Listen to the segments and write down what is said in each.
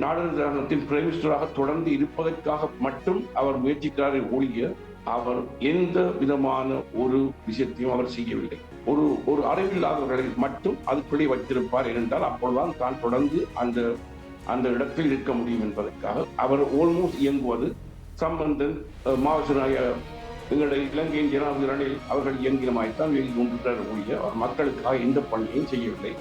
நாடாளுமன்றத்தின் பிரைம் மினிஸ்டராக தொடர்ந்து இருப்பதற்காக மட்டும் அவர் முயற்சிக்கிறாரை ஒழிய அவர் எந்த விதமான ஒரு விஷயத்தையும் அவர் செய்யவில்லை. ஒரு ஒரு அறிவில்லாதவர்களை மட்டும் அதுக்குள்ளே வைத்திருப்பார் என்றால் அப்பொழுதுதான் தான் தொடர்ந்து அந்த அந்த இடத்தில் இருக்க முடியும் என்பதற்காக அவர் ஆல்மோஸ்ட் இயங்குவது சம்பந்தன் மாவசனாய எங்களுடைய இலங்கையின் ஜனாதிபதி ரணில் அவர்கள் இயங்கினமாய்த்தான் இயங்கி கொண்டிருக்கிறார் ஒழிய அவர் மக்களுக்காக எந்த பணியையும் செய்யவில்லை.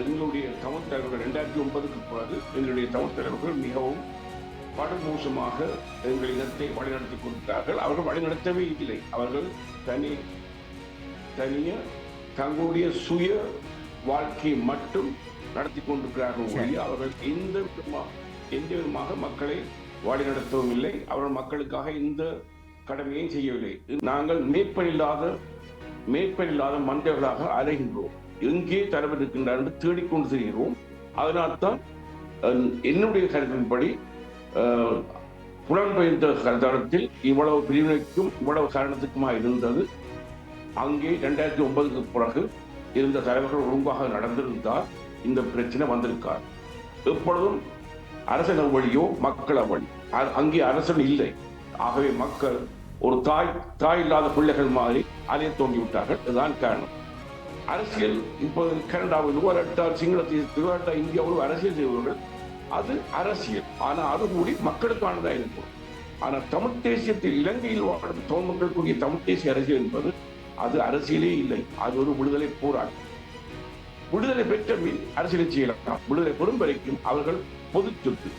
எங்களுடைய தமிழ் தலைவர்கள் 2009க்கு பிறகு எங்களுடைய தமிழ் தலைவர்கள் மிகவும் படுமோசமாக எங்கள் இனத்தை வழிநடத்தி கொண்டிருக்கிறார்கள். அவர்கள் வழிநடத்தவே இல்லை. அவர்கள் தனிய தங்களுடைய சுய வாழ்க்கையை மட்டும் நடத்தி கொண்டிருக்கிறார்கள் ஒழிய அவர்கள் எந்த விதமாக மக்களை வழிநடத்தவும் இல்லை. அவர்கள் மக்களுக்காக இந்த கடமையும் செய்யவில்லை. நாங்கள் மேற்பனில்லாத மனிதர்களாக அலைகின்றோம். எங்கே தலைவர் இருக்கின்றார் என்று தேடிக்கொண்டு செல்கிறோம். அதனால்தான் என்னுடைய கருத்தின்படி புலம்பெயர்ந்த தளத்தில் இவ்வளவு பிரிவினைக்கும் இவ்வளவு காரணத்துக்குமா இருந்தது. அங்கே 2009க்கு பிறகு இருந்த தலைவர்கள் ஒழுங்காக நடந்திருந்தால் இந்த பிரச்சனை வந்திருக்கார். எப்பொழுதும் அரசன் வழியோ மக்கள் வழி, அங்கே அரசன் இல்லை. ஆகவே மக்கள் ஒரு தாய் இல்லாத பிள்ளைகள் மாதிரி அதை தோன்றிவிட்டார்கள். இதுதான் காரணம். அரசியல் இப்போது கனடாவில் சிங்களத்தில் இந்தியாவில் அரசியல் செய்வர்கள் அது அரசியல். ஆனால் அது கூடி மக்களுக்கானதாக இருக்கும். ஆனால் தமிழ் தேசியத்தில் இலங்கையில் வாழும் தமிழ் மக்களுக்குரிய தமிழ் தேசிய அரசியல் என்பது அது அரசியலே இல்லை. அது ஒரு விடுதலை போராட்டம். விடுதலை பெற்ற பின் அரசியலை செய்யலாம். விடுதலை பெறும் வரைக்கும் அவர்கள் பொது சொத்து.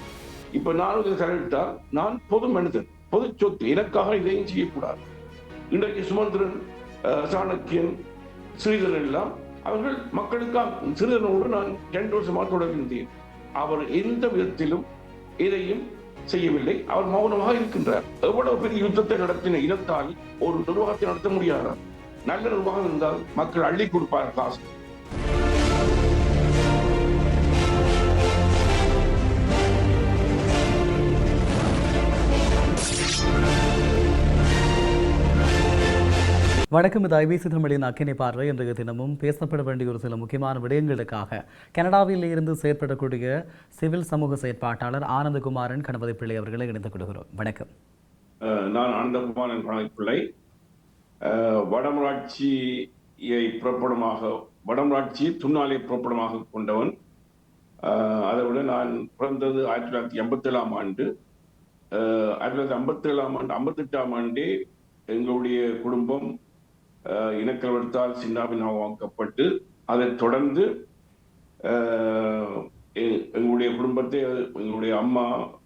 இப்ப நான் தலையிட்டால் நான் பொது மனிதன், பொது சொத்து, எனக்காக இதையும் செய்யக்கூடாது. இன்றைக்கு சுமந்திரன், சாணக்கியன், ஸ்ரீதரன் எல்லாம் அவர்கள் மக்களுக்காக சிறிதனோடு நான் 2 வருஷமாக தொடர்கின்றேன். அவர் எந்த விதத்திலும் எதையும் செய்யவில்லை. அவர் மௌனமாக இருக்கின்றார். எவ்வளவு பெரிய யுத்தத்தை நடத்தின இனத்தால் ஒரு நிர்வாகத்தை நடத்த முடியாது. நல்ல நிர்வாகம் இருந்தால் மக்கள் அள்ளி கொடுப்பார் காசு. வணக்கம். இது ஐபிசி தமிழின் அக்கினை பார்வை. இன்றைய தினமும் பேசப்பட வேண்டிய ஒரு சில முக்கியமான விடயங்களுக்காக கனடாவில் இருந்து செயற்படக்கூடிய சிவில் சமூக செயற்பாட்டாளர் ஆனந்தகுமாரன் கணபதி பிள்ளை அவர்களை இணைத்துக் கொள்கிறோம். வணக்கம். நான் ஆனந்தகுமாரன் கணபதி பிள்ளை. வடமராட்சியை துன்னாலை புறப்படமாக கொண்டவன். அதை விட நான் பிறந்தது 1987 ஆண்டு. 1957 58 ஆண்டே எங்களுடைய குடும்பம் இனக்கலவரத்தால் சின்னாபின்னமாக்கப்பட்டு அதைத் தொடர்ந்து எங்களுடைய குடும்பத்தை எங்களுடைய அம்மா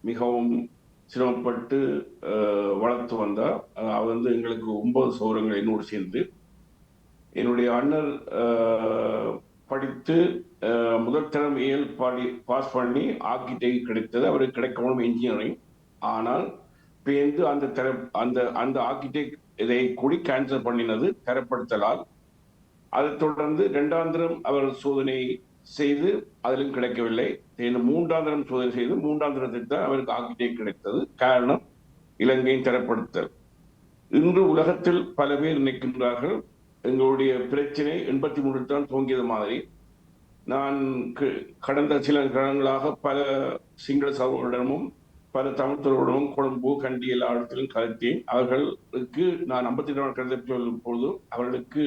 மிகவும் சிரமப்பட்டு வளர்த்து வந்தார். அவர் எங்களுக்கு 9 சகோதரங்கள் என்னோடு சேர்ந்து. என்னுடைய அண்ணர் படித்து முதல் தரம் ஏஎல் பாஸ் பண்ணி ஆர்கிடெக்ட் கிடைத்தது. அவருக்கு கிடைக்கணும் இன்ஜினியரிங். ஆனால் பேர்ந்து அந்த ஆர்கிடெக்ட் இதை கூடி கேன்சல் பண்ணினது தரப்படுத்தலால். அதைத் தொடர்ந்து 2ஆம் தரம் அவர் சோதனை செய்து அதிலும் கிடைக்கவில்லை. 3ஆம் தரம் சோதனை செய்து 3ஆம் தரத்தில் தான் அவருக்கு ஆர்கிடெக்ட் கிடைத்தது. காரணம் இலங்கையின் தரப்படுத்தல். இன்று உலகத்தில் பல பேர் நிற்கின்றார்கள் எங்களுடைய பிரச்சனை 83 தான் துவங்கியது மாதிரி. நான் கடந்த சில காலங்களாக பல சிங்கள சகோதரரிடமும் பல தமிழ்த்தவர்களுடன் கொழும்பு, கண்டி எல்லா இடத்திலும் கருத்தேன். அவர்களுக்கு நான் 52 கருத்தை சொல்லும் பொழுது அவர்களுக்கு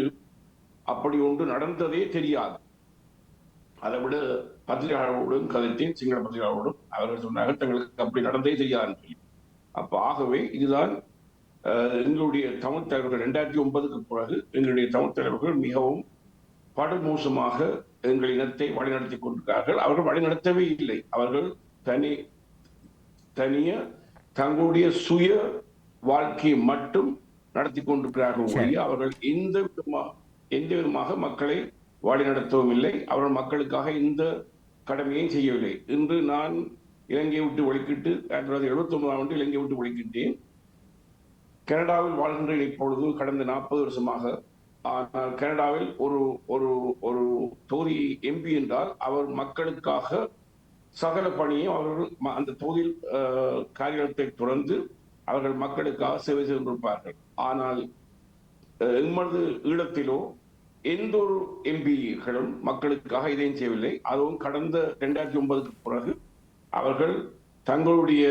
அப்படி ஒன்று நடந்ததே தெரியாது. அதை விட பத்திரிகையாளர்களோடும் கதைத்தேன், சிங்கள பத்திரிகையாளரோடும். அவர்கள் சொன்னார்கள் தங்களுக்கு அப்படி நடந்தே தெரியாதுன்னு சொல்லி. அப்ப ஆகவே இதுதான் எங்களுடைய தமிழ் தலைவர்கள் 2009க்கு பிறகு எங்களுடைய தமிழ் தலைவர்கள் மிகவும் படுமோசமாக எங்கள் இனத்தை வழிநடத்தி கொண்டிருக்கிறார்கள். அவர்கள் வழிநடத்தவே இல்லை. அவர்கள் தங்களுடைய சுய வாழ்க்கையை மட்டும் நடத்தி கொண்டிருக்கிறார்கள் ஒழிய அவர்கள் எந்த விதமாக மக்களை வழிநடத்தவும் இல்லை. அவர்கள் மக்களுக்காக இந்த கடமையை செய்யவில்லை. இன்று நான் இலங்கையை விட்டு ஒழிக்கிட்டு 1979 ஆண்டு இலங்கையை விட்டு ஒழிக்கிட்டேன். கனடாவில் வாழ்கின்றேன் இப்பொழுது கடந்த 40 வருஷமாக. ஆனால் கனடாவில் ஒரு தொகுதி எம்பி என்றால் அவர் மக்களுக்காக சகல பணியும் அவர்கள் அந்த தொகுதியில் காரியத்தை தொடர்ந்து அவர்கள் மக்களுக்காக சேவை செய்து கொண்டிருப்பார்கள். ஆனால் எமது ஈழத்திலோ எந்த ஒரு எம்பிகளும் மக்களுக்காக இதையும் செய்யவில்லை. அதுவும் கடந்த 2009க்கு பிறகு அவர்கள் தங்களுடைய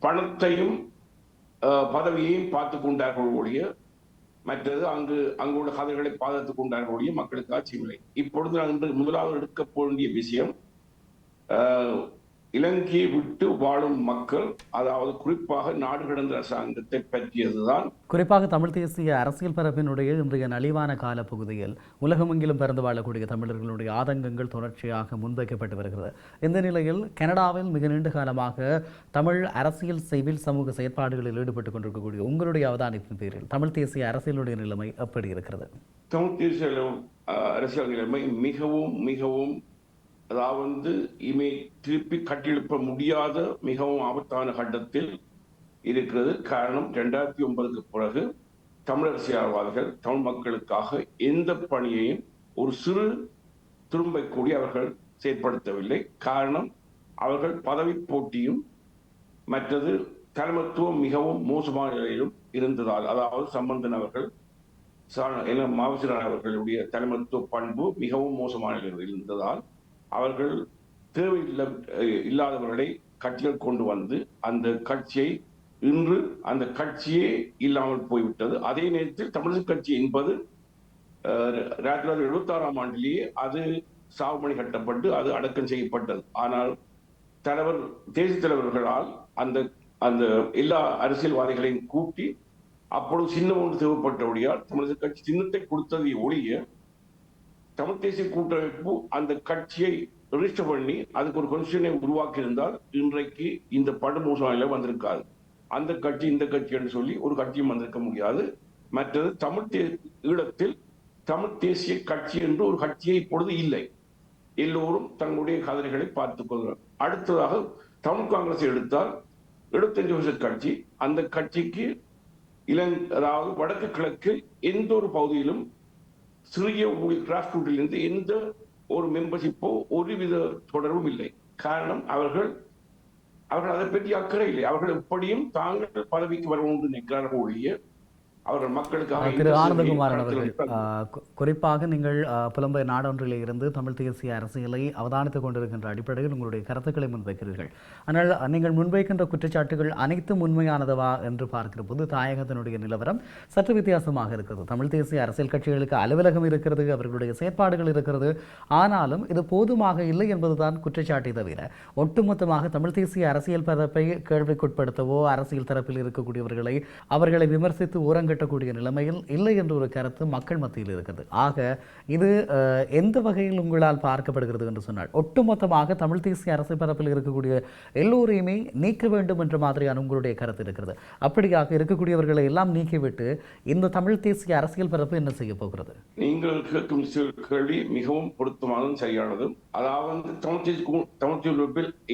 பணத்தையும் பதவியையும் பார்த்து கொண்டார்கள் ஒழிய மற்றது அங்குள்ள கதைகளை பாதுகாத்துக் கொண்டார்கள் ஒழிய மக்களுக்கு ஆட்சியவில்லை. இப்பொழுது அன்று முதலாவது எடுக்க வேண்டிய விஷயம் இலங்கையை விட்டு வாழும் மக்கள், அதாவது குறிப்பாக நாடு கடந்த அரசாங்கத்தை பற்றியதுதான். குறிப்பாக தமிழ் தேசிய அரசியல் பரப்பினுடைய இன்றைய நலிவான கால பகுதியில் உலகமெங்கிலும் பிறந்து வாழக்கூடிய தமிழர்களுடைய ஆதங்கங்கள் தொடர்ச்சியாக முன்வைக்கப்பட்டு வருகிறது. இந்த நிலையில் கனடாவில் மிக நீண்ட காலமாக தமிழ் அரசியல் சிவில் சமூக செயற்பாடுகளில் ஈடுபட்டுக் கொண்டிருக்கக்கூடிய உங்களுடைய அவதானிப்பின் பேரில் தமிழ் தேசிய அரசியலுடைய நிலைமை எப்படி இருக்கிறது? தமிழ் தேசிய அரசியல் நிலைமை மிகவும் மிகவும், அதாவது இமை திருப்பி கட்டியெழுப்ப முடியாத மிகவும் ஆபத்தான கட்டத்தில் இருக்கிறது. காரணம், 2009க்கு பிறகு தமிழ் அரசியல்வாதிகள் தமிழ் மக்களுக்காக எந்த பணியையும் ஒரு சிறு திரும்பை கூடி அவர்கள் செயற்படுத்தவில்லை. காரணம், அவர்கள் பதவி போட்டியும் மற்றது தலைமத்துவம் மிகவும் மோசமான நிலையிலும் இருந்ததால், அதாவது சம்பந்தன் அவர்கள் மாவசிரன் அவர்களுடைய தலைமத்துவ பண்பு மிகவும் மோசமான நிலையில் இருந்ததால் அவர்கள் இல்லாதவர்களை கட்சியில் கொண்டு வந்து அந்த கட்சியை இன்று அந்த கட்சியே இல்லாமல் போய்விட்டது. அதே நேரத்தில் தமிழக கட்சி என்பது 1976ஆம் ஆண்டிலேயே அது சாவுமணி கட்டப்பட்டு அது அடக்கம் செய்யப்பட்டது. ஆனால் தேசிய தலைவர்களால் அந்த அந்த எல்லா அரசியல்வாதிகளையும் கூட்டி அப்பொழுது சின்னம் ஒன்று தேவைப்பட்டபடியால் தமிழக கட்சி சின்னத்தை கொடுத்ததை ஒழிய தமிழ் தேசிய கூட்டமைப்பு அந்த கட்சியை ரெஜிஸ்டர் பண்ணி அதுக்கு ஒரு கொன்ஸ்டியூஷனை உருவாக்கி இருந்தால் இன்றைக்கு இந்த படுமோசம் வந்திருக்காது. அந்த கட்சி இந்த கட்சி என்று சொல்லி ஒரு கட்சியும் வந்திருக்க முடியாது. மற்றது ஈழத்தில் தமிழ் தேசிய கட்சி என்று ஒரு கட்சியை இப்பொழுது இல்லை. எல்லோரும் தங்களுடைய கதனைகளை பார்த்துக் கொள்கிறார். அடுத்ததாக தமிழ் காங்கிரஸ் எடுத்தால் 75 கட்சி, அந்த கட்சிக்கு அதாவது வடக்கு கிழக்கு எந்த ஒரு பகுதியிலும் சிறிய கிராஸ் ரூட்டிலிருந்து எந்த ஒரு மெம்பர்ஷிப்போ ஒருவித தொடர்பும் இல்லை. காரணம், அவர்கள் அதை பற்றி அக்கறை இல்லை. அவர்கள் எப்படியும் தாங்கள் பதவிக்கு வரவும் என்று நிற்கிறார்கள் ஒழிய அவர்கள் மக்களுக்காக. திரு ஆனந்தகுமாரன் அவர்கள், குறிப்பாக நீங்கள் புலம்பெயர் நாடொன்றிலே இருந்து தமிழ் தேசிய அரசியலை அவதானித்துக் கொண்டிருக்கின்ற அடிப்படையில் உங்களுடைய கருத்துக்களை முன்வைக்கிறீர்கள். ஆனால் நீங்கள் முன்வைக்கின்ற குற்றச்சாட்டுகள் அனைத்தும் உண்மையானதவா என்று பார்க்கிற போது தாயகத்தினுடைய நிலவரம் சற்று வித்தியாசமாக இருக்கிறது. தமிழ் தேசிய அரசியல் கட்சிகளுக்கு அலுவலகம் இருக்கிறது, அவர்களுடைய செயற்பாடுகள் இருக்கிறது. ஆனாலும் இது போதுமாக இல்லை என்பதுதான் குற்றச்சாட்டை தவிர ஒட்டுமொத்தமாக தமிழ் தேசிய அரசியல் பரப்பை கேள்விக்குட்படுத்தவோ அரசியல் தரப்பில் இருக்கக்கூடியவர்களை அவர்களை விமர்சித்து ஊரங்க கட்டக்கூடிய நிலைமையில் இல்லை என்ற ஒரு கருத்து மக்கள் மத்தியில் இருக்கிறது. ஆக இது எந்த வகையில் உங்களால் பார்க்கப்படுகிறது என்று சொன்னால், ஒட்டுமொத்தமாக தமிழ் தேசிய அரசு பரப்பில் இருக்கக்கூடிய எல்லோரையுமே நீக்க வேண்டும் என்ற மாதிரியான உங்களுடைய கருத்து இருக்கிறது. அப்படியாக இருக்கக்கூடியவர்களை எல்லாம் நீக்கிவிட்டு இந்த தமிழ் தேசிய அரசியல் பரப்பு என்ன செய்ய போகிறது? நீங்கள் கேட்கும் கேள்வி மிகவும் பொருத்தமானதும் சரியானதும். அதாவது தமிழ் தேசிய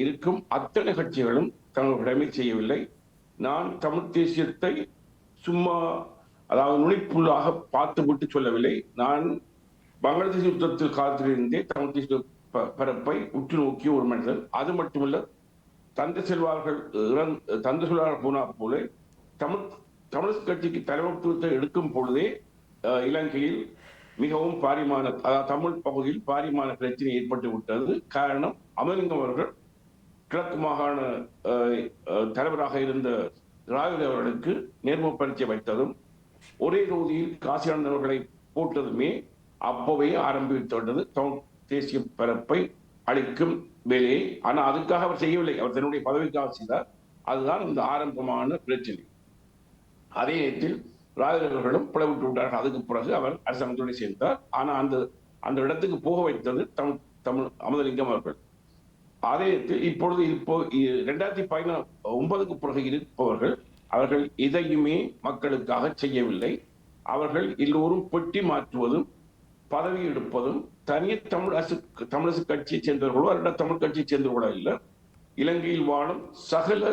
இருக்கும் அத்தனை கட்சிகளும் தங்கள் கடமை செய்யவில்லை. நான் தமிழ் தேசியத்தை சும்மா, அதாவது நுழைப்புள்ளாக பார்த்து விட்டு சொல்லவில்லை. நான் பங்களாதேஷ் யுத்தத்தில் காலத்திலிருந்தே தமிழ் தேசிய பரப்பை உற்று நோக்கிய ஒரு மனிதன். அது மட்டுமல்ல, தந்தை செல்வார்கள் போனா போல தமிழ் கட்சிக்கு தலைமைத்துவத்தை எடுக்கும் பொழுதே இலங்கையில் மிகவும் பாரியமான, அதாவது தமிழ் பகுதியில் பாரியமான பிரச்சனை ஏற்பட்டு விட்டது. காரணம், அமலிங்கம் அவர்கள் கிழக்கு மாகாண தலைவராக இருந்த ராகுல் அவர்களுக்கு நேர்முக பரீட்சை வைத்ததும் ஒரே தொகுதியில் காசியானந்த் அவர்களை போட்டதுமே அப்பவே ஆரம்பித்துவிட்டது தமிழ் தேசிய பரப்பை அளிக்கும் வேலையை. ஆனால் அதுக்காக அவர் செய்யவில்லை, அவர் தன்னுடைய பதவிக்காக செய்தார். அதுதான் இந்த ஆரம்பமான பிரச்சனை. அதே நேரத்தில் ராகுல் அவர்களும் பிளவிட்டு விட்டார்கள். அதுக்கு பிறகு அவர் அரசாங்கத்தோடு சேர்ந்தார். ஆனால் அந்த இடத்துக்கு போக வைத்தது தமிழ் அமதலிங்கம் அவர்கள். அதே இப்பொழுது 2019க்கு பிறகு இருப்பவர்கள் அவர்கள் எதையுமே மக்களுக்காக செய்யவில்லை. அவர்கள் எல்லோரும் பெட்டி மாற்றுவதும் பதவி எடுப்பதும் தனியே தமிழரசு கட்சியை சேர்ந்தவர்களோ அல்ல தமிழ் கட்சியை சேர்ந்தவர்களோ இல்லை, இலங்கையில் வாழும் சகல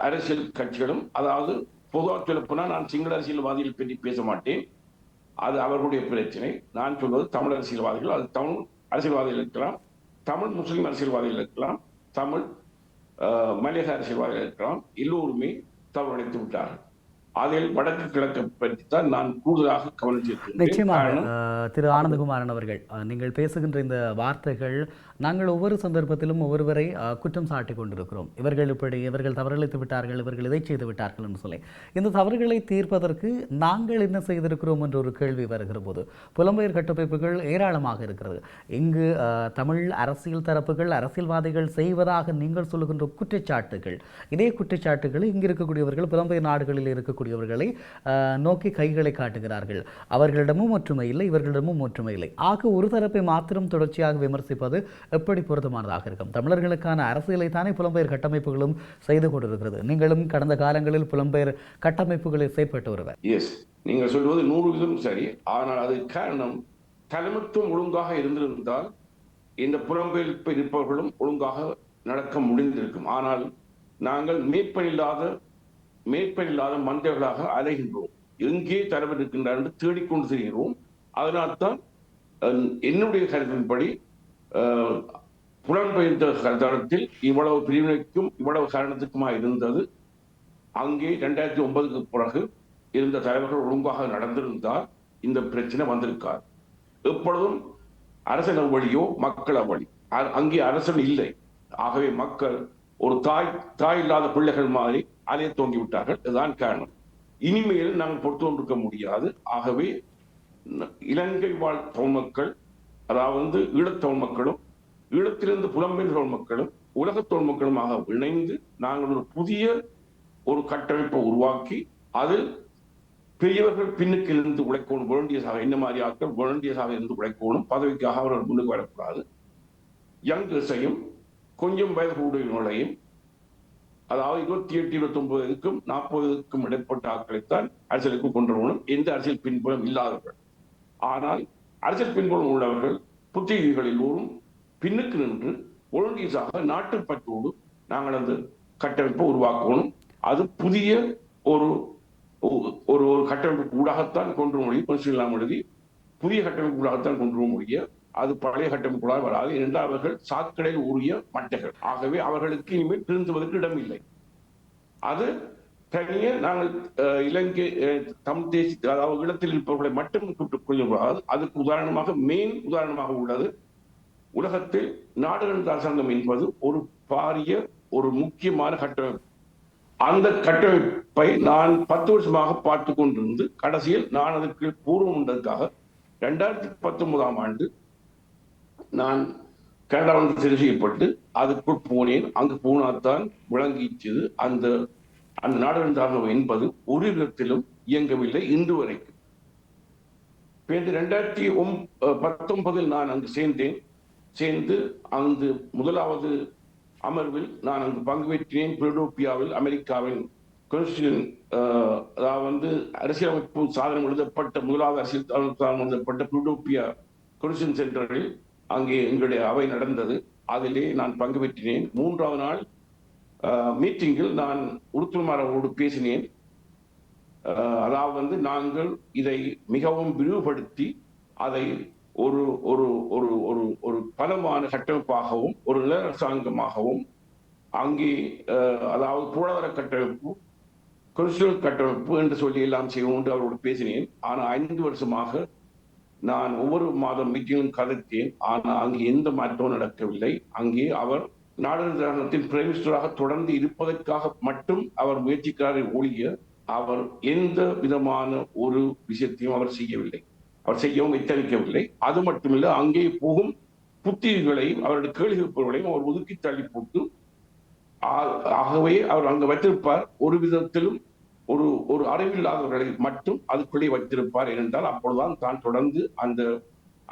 அரசியல் கட்சிகளும், அதாவது பொதுவாக சொல்லப்போனால் நான் சிங்கள அரசியல்வாதிகள் பற்றி பேச மாட்டேன், அது அவர்களுடைய பிரச்சனை. நான் சொல்வது தமிழ் அரசியல்வாதிகள், அது தமிழ் அரசியல்வாதிகள் இருக்கலாம், தமிழ் முஸ்லிம் அரசியல்வாதிகள் இருக்கலாம், தமிழ் மலையக அரசியல்வாதிகள் இருக்கலாம், எல்லோருமே தவறடைத்து விட்டார்கள். அதில் வடக்கு கிழக்கு பற்றி தான் நான் கூடுதலாக கவனம் செலுத்துகின்றேன். நிச்சயமாக காரணம் திரு ஆனந்தகுமாரன் அவர்கள் நீங்கள் பேசுகின்ற இந்த வார்த்தைகள் நாங்கள் ஒவ்வொரு சந்தர்ப்பத்திலும் ஒவ்வொருவரை குற்றம் சாட்டி கொண்டிருக்கிறோம். இவர்கள் தவறிழைத்து விட்டார்கள், இவர்கள் இதை செய்து விட்டார்கள் என்று சொல்லி இந்த தவறுகளை தீர்ப்பதற்கு நாங்கள் என்ன செய்திருக்கிறோம் என்ற ஒரு கேள்வி வருகிற போது புலம்பெயர் கட்டமைப்புகள் ஏராளமாக இருக்கிறது. இங்கு தமிழ் அரசியல் தரப்புகள் அரசியல்வாதிகள் செய்வதாக நீங்கள் சொல்லுகின்ற குற்றச்சாட்டுகள், இதே குற்றச்சாட்டுகளை இங்கு இருக்கக்கூடியவர்கள் புலம்பெயர் நாடுகளில் இருக்கக்கூடியவர்களை நோக்கி கைகளை காட்டுகிறார்கள். அவர்களிடமும் ஒற்றுமை இல்லை, இவர்களிடமும் ஒற்றுமை இல்லை. ஆக ஒரு தரப்பை மாத்திரம் தொடர்ச்சியாக விமர்சிப்பது எப்படி பொருத்தமானதாக இருக்கும்? தமிழர்களுக்கான அரசியலை தானே புலம்பெயர் கட்டமைப்புகளும் செய்து கொண்டிருக்கிறது. நீங்களும் கடந்த காலங்களில் புலம்பெயர் கட்டமைப்புகளில் செயற்பட்டு வருவர். எஸ், நீங்கள் சொல்வது 100% சரி. ஆனால் அது காரணம் தலைமைத்துவம் ஒழுங்காக இருந்திருந்தால் இந்த புலம்பெயர்ப்பு இருப்பவர்களும் ஒழுங்காக நடக்க முடிந்திருக்கும். ஆனால் நாங்கள் மேற்பனில்லாத மந்தைகளாக அலைகின்றோம். எங்கே தலைவர் இருக்கின்றார் என்று தேடிக்கொண்டு செல்கிறோம். அதனால்தான் என்னுடைய கருத்தின்படி புலம்பெயர்ந்த தளத்தில் இவ்வளவு பிரிவினைக்கும் இவ்வளவு காரணத்துக்குமா இருந்தது. அங்கே 2009க்கு பிறகு இருந்த தலைவர்கள் ஒழுங்காக நடந்திருந்தால் இந்த பிரச்சனை வந்திருக்கார். எப்பொழுதும் அரசன் அவ்வழியோ மக்கள் அவ்வழி. அங்கே அரசன் இல்லை. ஆகவே மக்கள் ஒரு தாய் இல்லாத பிள்ளைகள் மாதிரி அலைய தோங்கி விட்டார்கள். இதுதான் காரணம். இனிமேல் நாங்கள் பொறுத்து கொண்டிருக்க முடியாது. ஆகவே இலங்கை வாழ் தமிழ் மக்கள், அதாவது ஈழத்தமிழ் மக்களும் ஈழத்திலிருந்து புலம்பெயர் தமிழ் மக்களும் உலகத் தமிழ் மக்களுமாக இணைந்து நாங்கள் ஒரு புதிய ஒரு கட்டமைப்பை உருவாக்கி அதில் பெரியவர்கள் பின்னுக்கு இருந்து உழைக்கணும். வேண்டியதாக என்ன மாதிரி ஆட்கள் வேண்டியதாக இருந்து உழைக்கணும். பதவிக்காக அவர்கள் முன்னுக்கு வரக்கூடாது. யங்கர்ஸையும் கொஞ்சம் வயது கூடியவர்களையும், அதாவது 28, 29க்கும் 40க்கும் இடைப்பட்ட ஆட்களைத்தான் அரசியலுக்கு கொண்டு வரணும். எந்த அரசியல் பின்புலம் இல்லாதவர்கள். ஆனால் அரசியல் பின்புலம் உள்ளவர்கள் புத்திஜீவிகள் எல்லோரும் பின்னுக்கு நின்று ஒழுங்கீசாக நாட்டு பற்றோடு நாங்கள் அந்த கட்டமைப்பை உருவாக்கணும். அது புதிய ஒரு ஒரு கட்டமைப்பு ஊடாகத்தான் கொண்டு வர முடியும். கொஞ்சம் எழுதி புதிய கட்டமைப்பு ஊடாகத்தான் கொண்டு வர முடியும். அது பழைய கட்டமைப்புகளாக வராது. என்றால் அவர்கள் சாக்கடையில் ஊறிய மட்டைகள். ஆகவே அவர்களுக்கு இனிமேல் திருந்துவதற்கு இடம் இல்லை. அது தனியே நாங்கள் இலங்கை தமிழ் தேசிய, அதாவது ஈழத்தில் இருப்பவர்களை மட்டும் கொள்ளக்கூடாது. அதுக்கு உதாரணமாக உள்ளது உலகத்தில் நாடுகளின் அரசாங்கம் என்பது ஒரு பாரிய ஒரு முக்கியமான கட்டமைப்பு. அந்த கட்டமைப்பை நான் 10 வருஷமாக பார்த்து கொண்டிருந்து கடைசியில் நான் அதற்கு பூர்வம் உண்டதுக்காக 2019ஆம் ஆண்டு நான் கனடாவில் தெரிவு செய்யப்பட்டு அதுக்குள் போனேன். அங்கு போனால்தான் விளங்கிச்சது அந்த நாடுகளின் என்பது ஒரு விதத்திலும் இயங்கவில்லை இன்று வரைக்கும். 2019 நான் அங்கு சேர்ந்து அந்த முதலாவது அமர்வில் நான் அங்கு பங்கு பெற்றினேன். பிலடெல்பியாவில் அமெரிக்காவின் கான்ஸ்டிடியூஷன், அதாவது அரசியலமைப்பு சாதனம் எழுதப்பட்ட முதலாவது அரசியல் சாதனம் எழுதப்பட்ட பிலடெல்பியா கான்ஸ்டிடியூஷன் சென்டரில் அங்கே எங்களுடைய அவை நடந்தது. அதிலே நான் பங்கு பெற்றினேன். 3வது நாள் மீட்டிங்கில் நான் உறுப்பினரோடு பேசினேன். அதாவது நாங்கள் இதை மிகவும் விரிவுபடுத்தி அதை ஒரு ஒரு ஒரு ஒரு ஒரு பலமான கட்டமைப்பாகவும் ஒரு நில அரசாங்கமாகவும் அங்கே, அதாவது பொருளாதார கட்டமைப்பு, கொன்ஸ்டிடியூஷனல் கட்டமைப்பு என்று சொல்லி எல்லாம் செய்வோம் என்று அவரோடு பேசினேன். ஆனால் 5 வருஷமாக நான் ஒவ்வொரு மாதம் மீட்டிங்கிலும் கதைத்தேன். ஆனால் அங்கே எந்த மாற்றமும் நடக்கவில்லை. அங்கே அவர் நாடாளுமன்றத்தின் பிரைம் மினிஸ்டராக தொடர்ந்து இருப்பதற்காக மட்டும் அவர் முயற்சிக்கிறாரை ஒழிய அவர் எந்த விதமான ஒரு விஷயத்தையும் அவர் செய்யவில்லை. அவர் செய்யவும் எச்சரிக்கவில்லை. அது மட்டுமில்லை, அங்கே போகும் புத்திகளையும் அவருடைய கேள்வி கேட்பவர்களையும் அவர் ஒதுக்கி தள்ளி போட்டு, ஆகவே அவர் அங்கு வைத்திருப்பார். ஒரு விதத்திலும் ஒரு அறிவில்லாதவர்களை மட்டும் அதுக்குள்ளே வைத்திருப்பார். ஏனென்றால் அப்பொழுதுதான் தான் தொடர்ந்து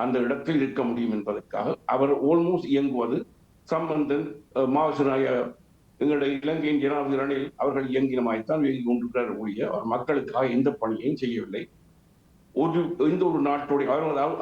அந்த இடத்தில் இருக்க முடியும் என்பதற்காக அவர் ஆல்மோஸ்ட் இயங்குவது சம்பந்தன், மாவசனாய எங்களுடைய இலங்கையின் ஜனாதிபதி ரணில் அவர்கள் இயங்கினமாய்த்தான் இயங்கி கொண்டிருக்கிறார் ஒழிய அவர் மக்களுக்காக எந்த பணியையும் செய்யவில்லை. எந்த ஒரு நாட்டோடைய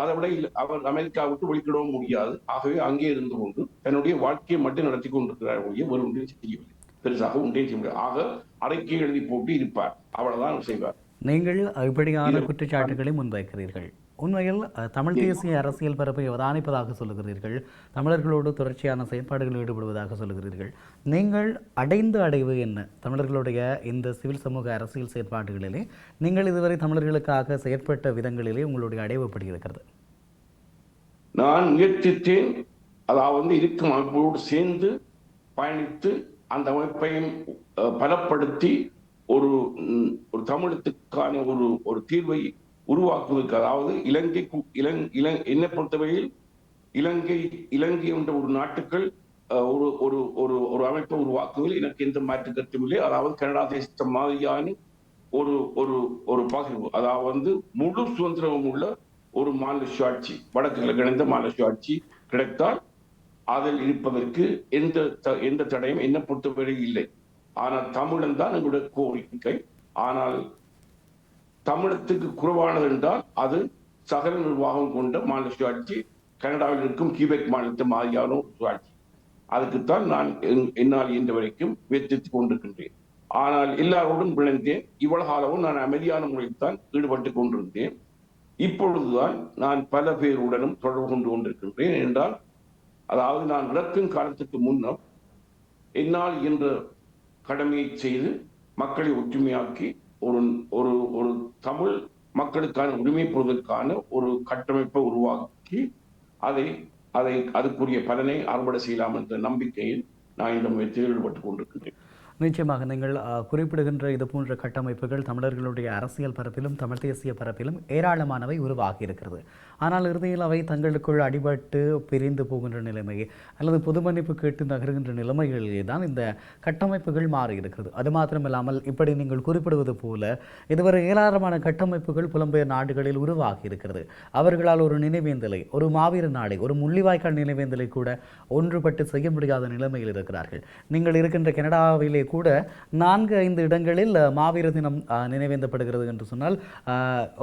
அதை விட அவர் அமெரிக்காவுக்கு வெளிக்கிடவும் முடியாது. ஆகவே அங்கே இருந்து கொண்டு தன்னுடைய வாழ்க்கையை மட்டும் நடத்தி கொண்டிருக்கிறார் ஒழிய ஒரு ஒன்றையும் செய்யவில்லை. பெருசாக ஒன்றையும் செய்ய முடியாது. ஆக அறிக்கை எழுதி போட்டு இருப்பார், அவ்வளவுதான் செய்வார். நீங்கள் இப்படியான குற்றச்சாட்டுகளை முன்வைக்கிறீர்கள். உண்மையில் தமிழ் தேசிய அரசியல் பரப்பை அவதானிப்பதாக சொல்லுகிறீர்கள், தமிழர்களோடு தொடர்ச்சியான செயற்பாடுகளில் ஈடுபடுவதாக சொல்லுகிறீர்கள். நீங்கள் அடைந்த அடைவு என்ன? தமிழர்களுடைய இந்த சிவில் சமூக அரசியல் செயற்பாடுகளிலே நீங்கள் இதுவரை தமிழர்களுக்காக செயற்பட்ட விதங்களிலே உங்களுடைய அடைவு எப்படி இருக்கிறது? நான் முயற்சித்தேன், அதாவது இருக்கும் அமைப்போடு சேர்ந்து பயணித்து அந்த அமைப்பையும் பலப்படுத்தி ஒரு தமிழத்துக்கான ஒரு தீர்வை உருவாக்குவதற்கு, அதாவது என்னை பொறுத்தவரையில் இலங்கை என்ற ஒரு நாட்டுக்கள் ஒரு அமைப்பை உருவாக்குவதில் எனக்கு எந்த மாற்று கருத்தும் இல்லை. அதாவது கனடா தேச மாதிரியான ஒரு பகிர்வு, அதாவது முழு சுதந்திரமும் உள்ள ஒரு மாநில சுயாட்சி, வடக்கு கிழக்கிழந்த மாநில சுயாட்சி கிடைத்தால் அதில் இருப்பதற்கு எந்த தடையும் என்னை பொறுத்தவரை இல்லை. ஆனால் தமிழன் தான் எங்களுடைய கோரிக்கை. ஆனால் தமிழத்துக்கு குறைவானது என்றால் அது சகல நிர்வாகம் கொண்ட மாநில சுயாட்சி, கனடாவில் இருக்கும் கியூபெக் மாநிலத்தை மாதிரியான ஒரு சுயாட்சி. அதுக்குத்தான் நான் என்னால் இயன்ற வரைக்கும் முயற்சித்துக் கொண்டிருக்கின்றேன். ஆனால் எல்லாரோடும் விளைந்தேன். இவ்வளவு காலமும் நான் அமைதியான முறையில் தான் ஈடுபட்டுக் கொண்டிருந்தேன். இப்பொழுதுதான் நான் பல பேருடனும் தொடர்பு கொண்டிருக்கின்றேன். என்றால் அதாவது நான் இறக்கும் காலத்துக்கு முன்னர் என்னால் என்ற கடமையை செய்து மக்களை ஒற்றுமையாக்கி ஒரு தமிழ் மக்களுக்கான உரிமை பெறுவதற்கான ஒரு கட்டமைப்பை உருவாக்கி அதுக்குரிய பலனை அறுவடை செய்யலாம் என்ற நம்பிக்கையில் நான் இந்த முயற்சியில் ஈடுபட்டுக் கொண்டிருக்கின்றேன். நிச்சயமாக நீங்கள் குறிப்பிடுகின்ற இது போன்ற கட்டமைப்புகள் தமிழர்களுடைய அரசியல் பரப்பிலும் தமிழ் தேசிய பரப்பிலும் ஏராளமானவை உருவாகி இருக்கிறது. ஆனால் இறுதியில் அவை தங்களுக்குள் அடிபட்டு பிரிந்து போகின்ற நிலைமை அல்லது பொது மன்னிப்பு கேட்டு நகர்கின்ற நிலைமைகளிலே தான் இந்த கட்டமைப்புகள் மாறி இருக்கிறது. அது மாத்திரமில்லாமல் இப்படி நீங்கள் குறிப்பிடுவது போல இதுவரை ஏராளமான கட்டமைப்புகள் புலம்பெயர் நாடுகளில் உருவாகி இருக்கிறது. அவர்களால் ஒரு நினைவேந்தலை, ஒரு மாவீர நாளை, ஒரு முள்ளிவாய்க்கால் நினைவேந்தலை கூட ஒன்றுபட்டு செய்ய முடியாத நிலைமையில் இருக்கிறார்கள். நீங்கள் இருக்கின்ற கனடாவிலே கூட 4-5 இடங்களில் மாவீர தினம் நினைவேந்தப்படுகிறது என்று சொன்னால்,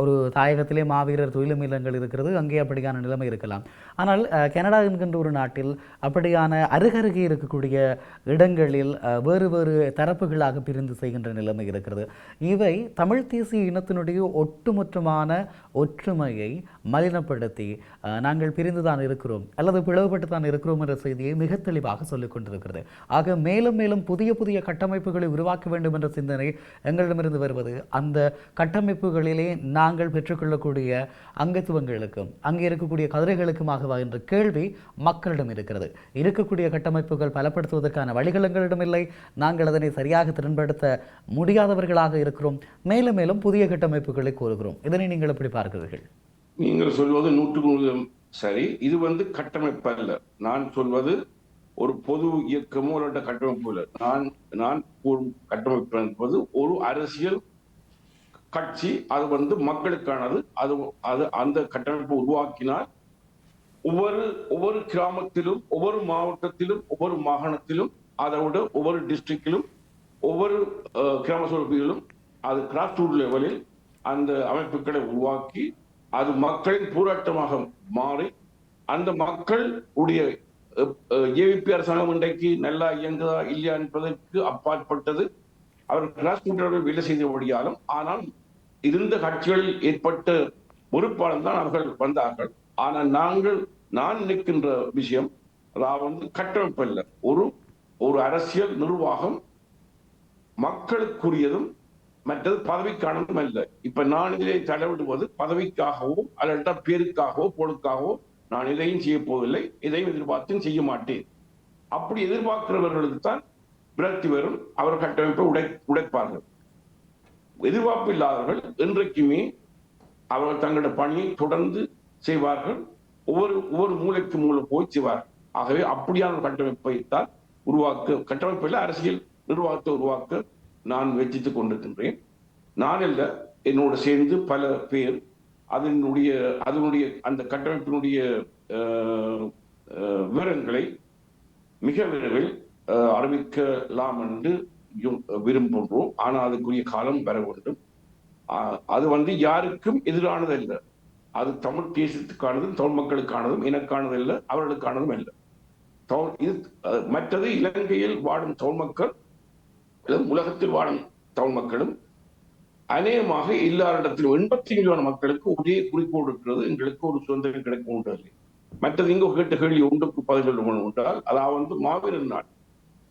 ஒரு தாயகத்திலே மாவீரர் துயிலும் இல்லங்கள் இருக்கிறது, அங்கே அப்படியான நிலைமை இருக்கலாம். ஆனால் கனடா என்கின்ற ஒரு நாட்டில் அப்படியான அருகருகே இருக்கக்கூடிய இடங்களில் வேறு வேறு தரப்புகளாக பிரிந்து செய்கின்ற நிலைமை இருக்கிறது. இவை தமிழ் தேசிய இனத்தினுடைய ஒட்டுமொத்தமான ஒற்றுமையை மலினப்படுத்தி நாங்கள் பிரிந்துதான் இருக்கிறோம் அல்லது பிளவுபட்டு தான் இருக்கிறோம் என்ற செய்தியை மிக தெளிவாக சொல்லிக் கொண்டிருக்கிறது. ஆக மேலும் மேலும் புதிய புதிய கட்டமைப்புகளை உருவாக்க வேண்டும் என்ற சிந்தனை எங்களிடமிருந்து வருவது அந்த கட்டமைப்புகளிலே நாங்கள் பெற்றுக்கொள்ளக்கூடிய அங்கத்துவங்களுக்கும் அங்கே இருக்கக்கூடிய கதிரைகளுக்குமாகவா என்ற கேள்வி மக்களிடம் இருக்கிறது. இருக்கக்கூடிய கட்டமைப்புகள் பலப்படுத்துவதற்கான வழிகள் எங்களிடம் இல்லை. நாங்கள் அதனை சரியாக திறன்படுத்த முடியாதவர்களாக இருக்கிறோம். மேலும் மேலும் புதிய கட்டமைப்புகளை கோருகிறோம். இதனை நீங்கள் எப்படி பார்க்கிறீர்கள்? நீங்கள் சொல்வது 100% சரி. இது கட்டமைப்பு அல்ல. நான் சொல்வது ஒரு பொது இயக்கமோ அல்லது கட்டமைப்பு இல்லை. நான் கட்டமைப்பு என்பது ஒரு அரசியல் கட்சி. அது மக்களுக்கானது. அது அந்த கட்டமைப்பு உருவாக்கினால் ஒவ்வொரு கிராமத்திலும், ஒவ்வொரு மாவட்டத்திலும், ஒவ்வொரு மாகாணத்திலும், அதோட ஒவ்வொரு டிஸ்ட்ரிக்டிலும், ஒவ்வொரு கிராம சபைகளிலும் அது கிராஸ் ரூட் லெவலில் அந்த அமைப்புகளை உருவாக்கி அது மக்களின் போராட்டமாக மாறி அந்த மக்கள் உடைய ஏவிபி அரசாங்கம் இன்றைக்கு நல்லா இயங்குதா இல்லையா என்பதற்கு அப்பாற்பட்டது. அவர் கிராஸ் ரூட் வேலை செய்தபடியாலும், ஆனால் இருந்த கட்சிகளில் ஏற்பட்ட பொறுப்பாளர் தான் அவர்கள் வந்தார்கள். ஆனால் நான் நினைக்கின்ற விஷயம் அதாவது கட்டமைப்பு அல்ல, ஒரு அரசியல் நிர்வாகம் மக்களுக்குரியதும் மற்றது பதவிக்கானதும் அல்ல. இப்ப நான் இதிலே தலைவிடுவது பதவிக்காகவோ அல்லது பேருக்காகவோ பொருளுக்காகவோ நான் இதையும் செய்ய போவதில்லை, இதையும் எதிர்பார்த்தும் செய்ய மாட்டேன். அப்படி எதிர்பார்க்கிறவர்களுக்கு தான் விரக்தி வரும். அவர் கட்டமைப்பை உடைப்பார்கள். எதிர்பார்ப்பு இல்லாதவர்கள் என்றைக்குமே அவர்கள் தங்களுடைய பணியை தொடர்ந்து செய்வார்கள். ஒவ்வொரு மூலைக்கு மூலை போய் செய்வார்கள். ஆகவே அப்படியான கட்டமைப்பை தான் கட்டமைப்பில் அரசியல் நிர்வாகத்தை உருவாக்க நான் வெற்றித்துக் கொண்டிருக்கின்றேன். நான் அல்ல, என்னோடு சேர்ந்து பல பேர் அதனுடைய அந்த கட்டமைப்பினுடைய விவரங்களை மிக விரைவில் அறிவிக்கலாம் என்று விரும்புகிறோம். ஆனால் அதுக்குரிய காலம் வர வேண்டும். அது யாருக்கும் எதிரானது அல்ல. அது தமிழ் தேசத்துக்கானதும் தமிழ் மக்களுக்கானதும் எனக்கானது அல்ல, அவர்களுக்கானதும் அல்ல. மற்றது இலங்கையில் வாழும் தமிழ் மக்கள், உலகத்தில் வாழும் தமிழ் மக்களும் அநேகமாக எல்லாரிடத்திலும் 80 மில்லியன் மக்களுக்கு ஒரே குறிக்கோள் இருக்கிறது, எங்களுக்கு ஒரு சுதந்திரம் கிடைக்கும் உண்டு. மற்றது இங்கு கேட்ட கேள்வி ஒன்றுக்கு பதில் சொல்ல என்றால், அதாவது மாவீரர் நாள்.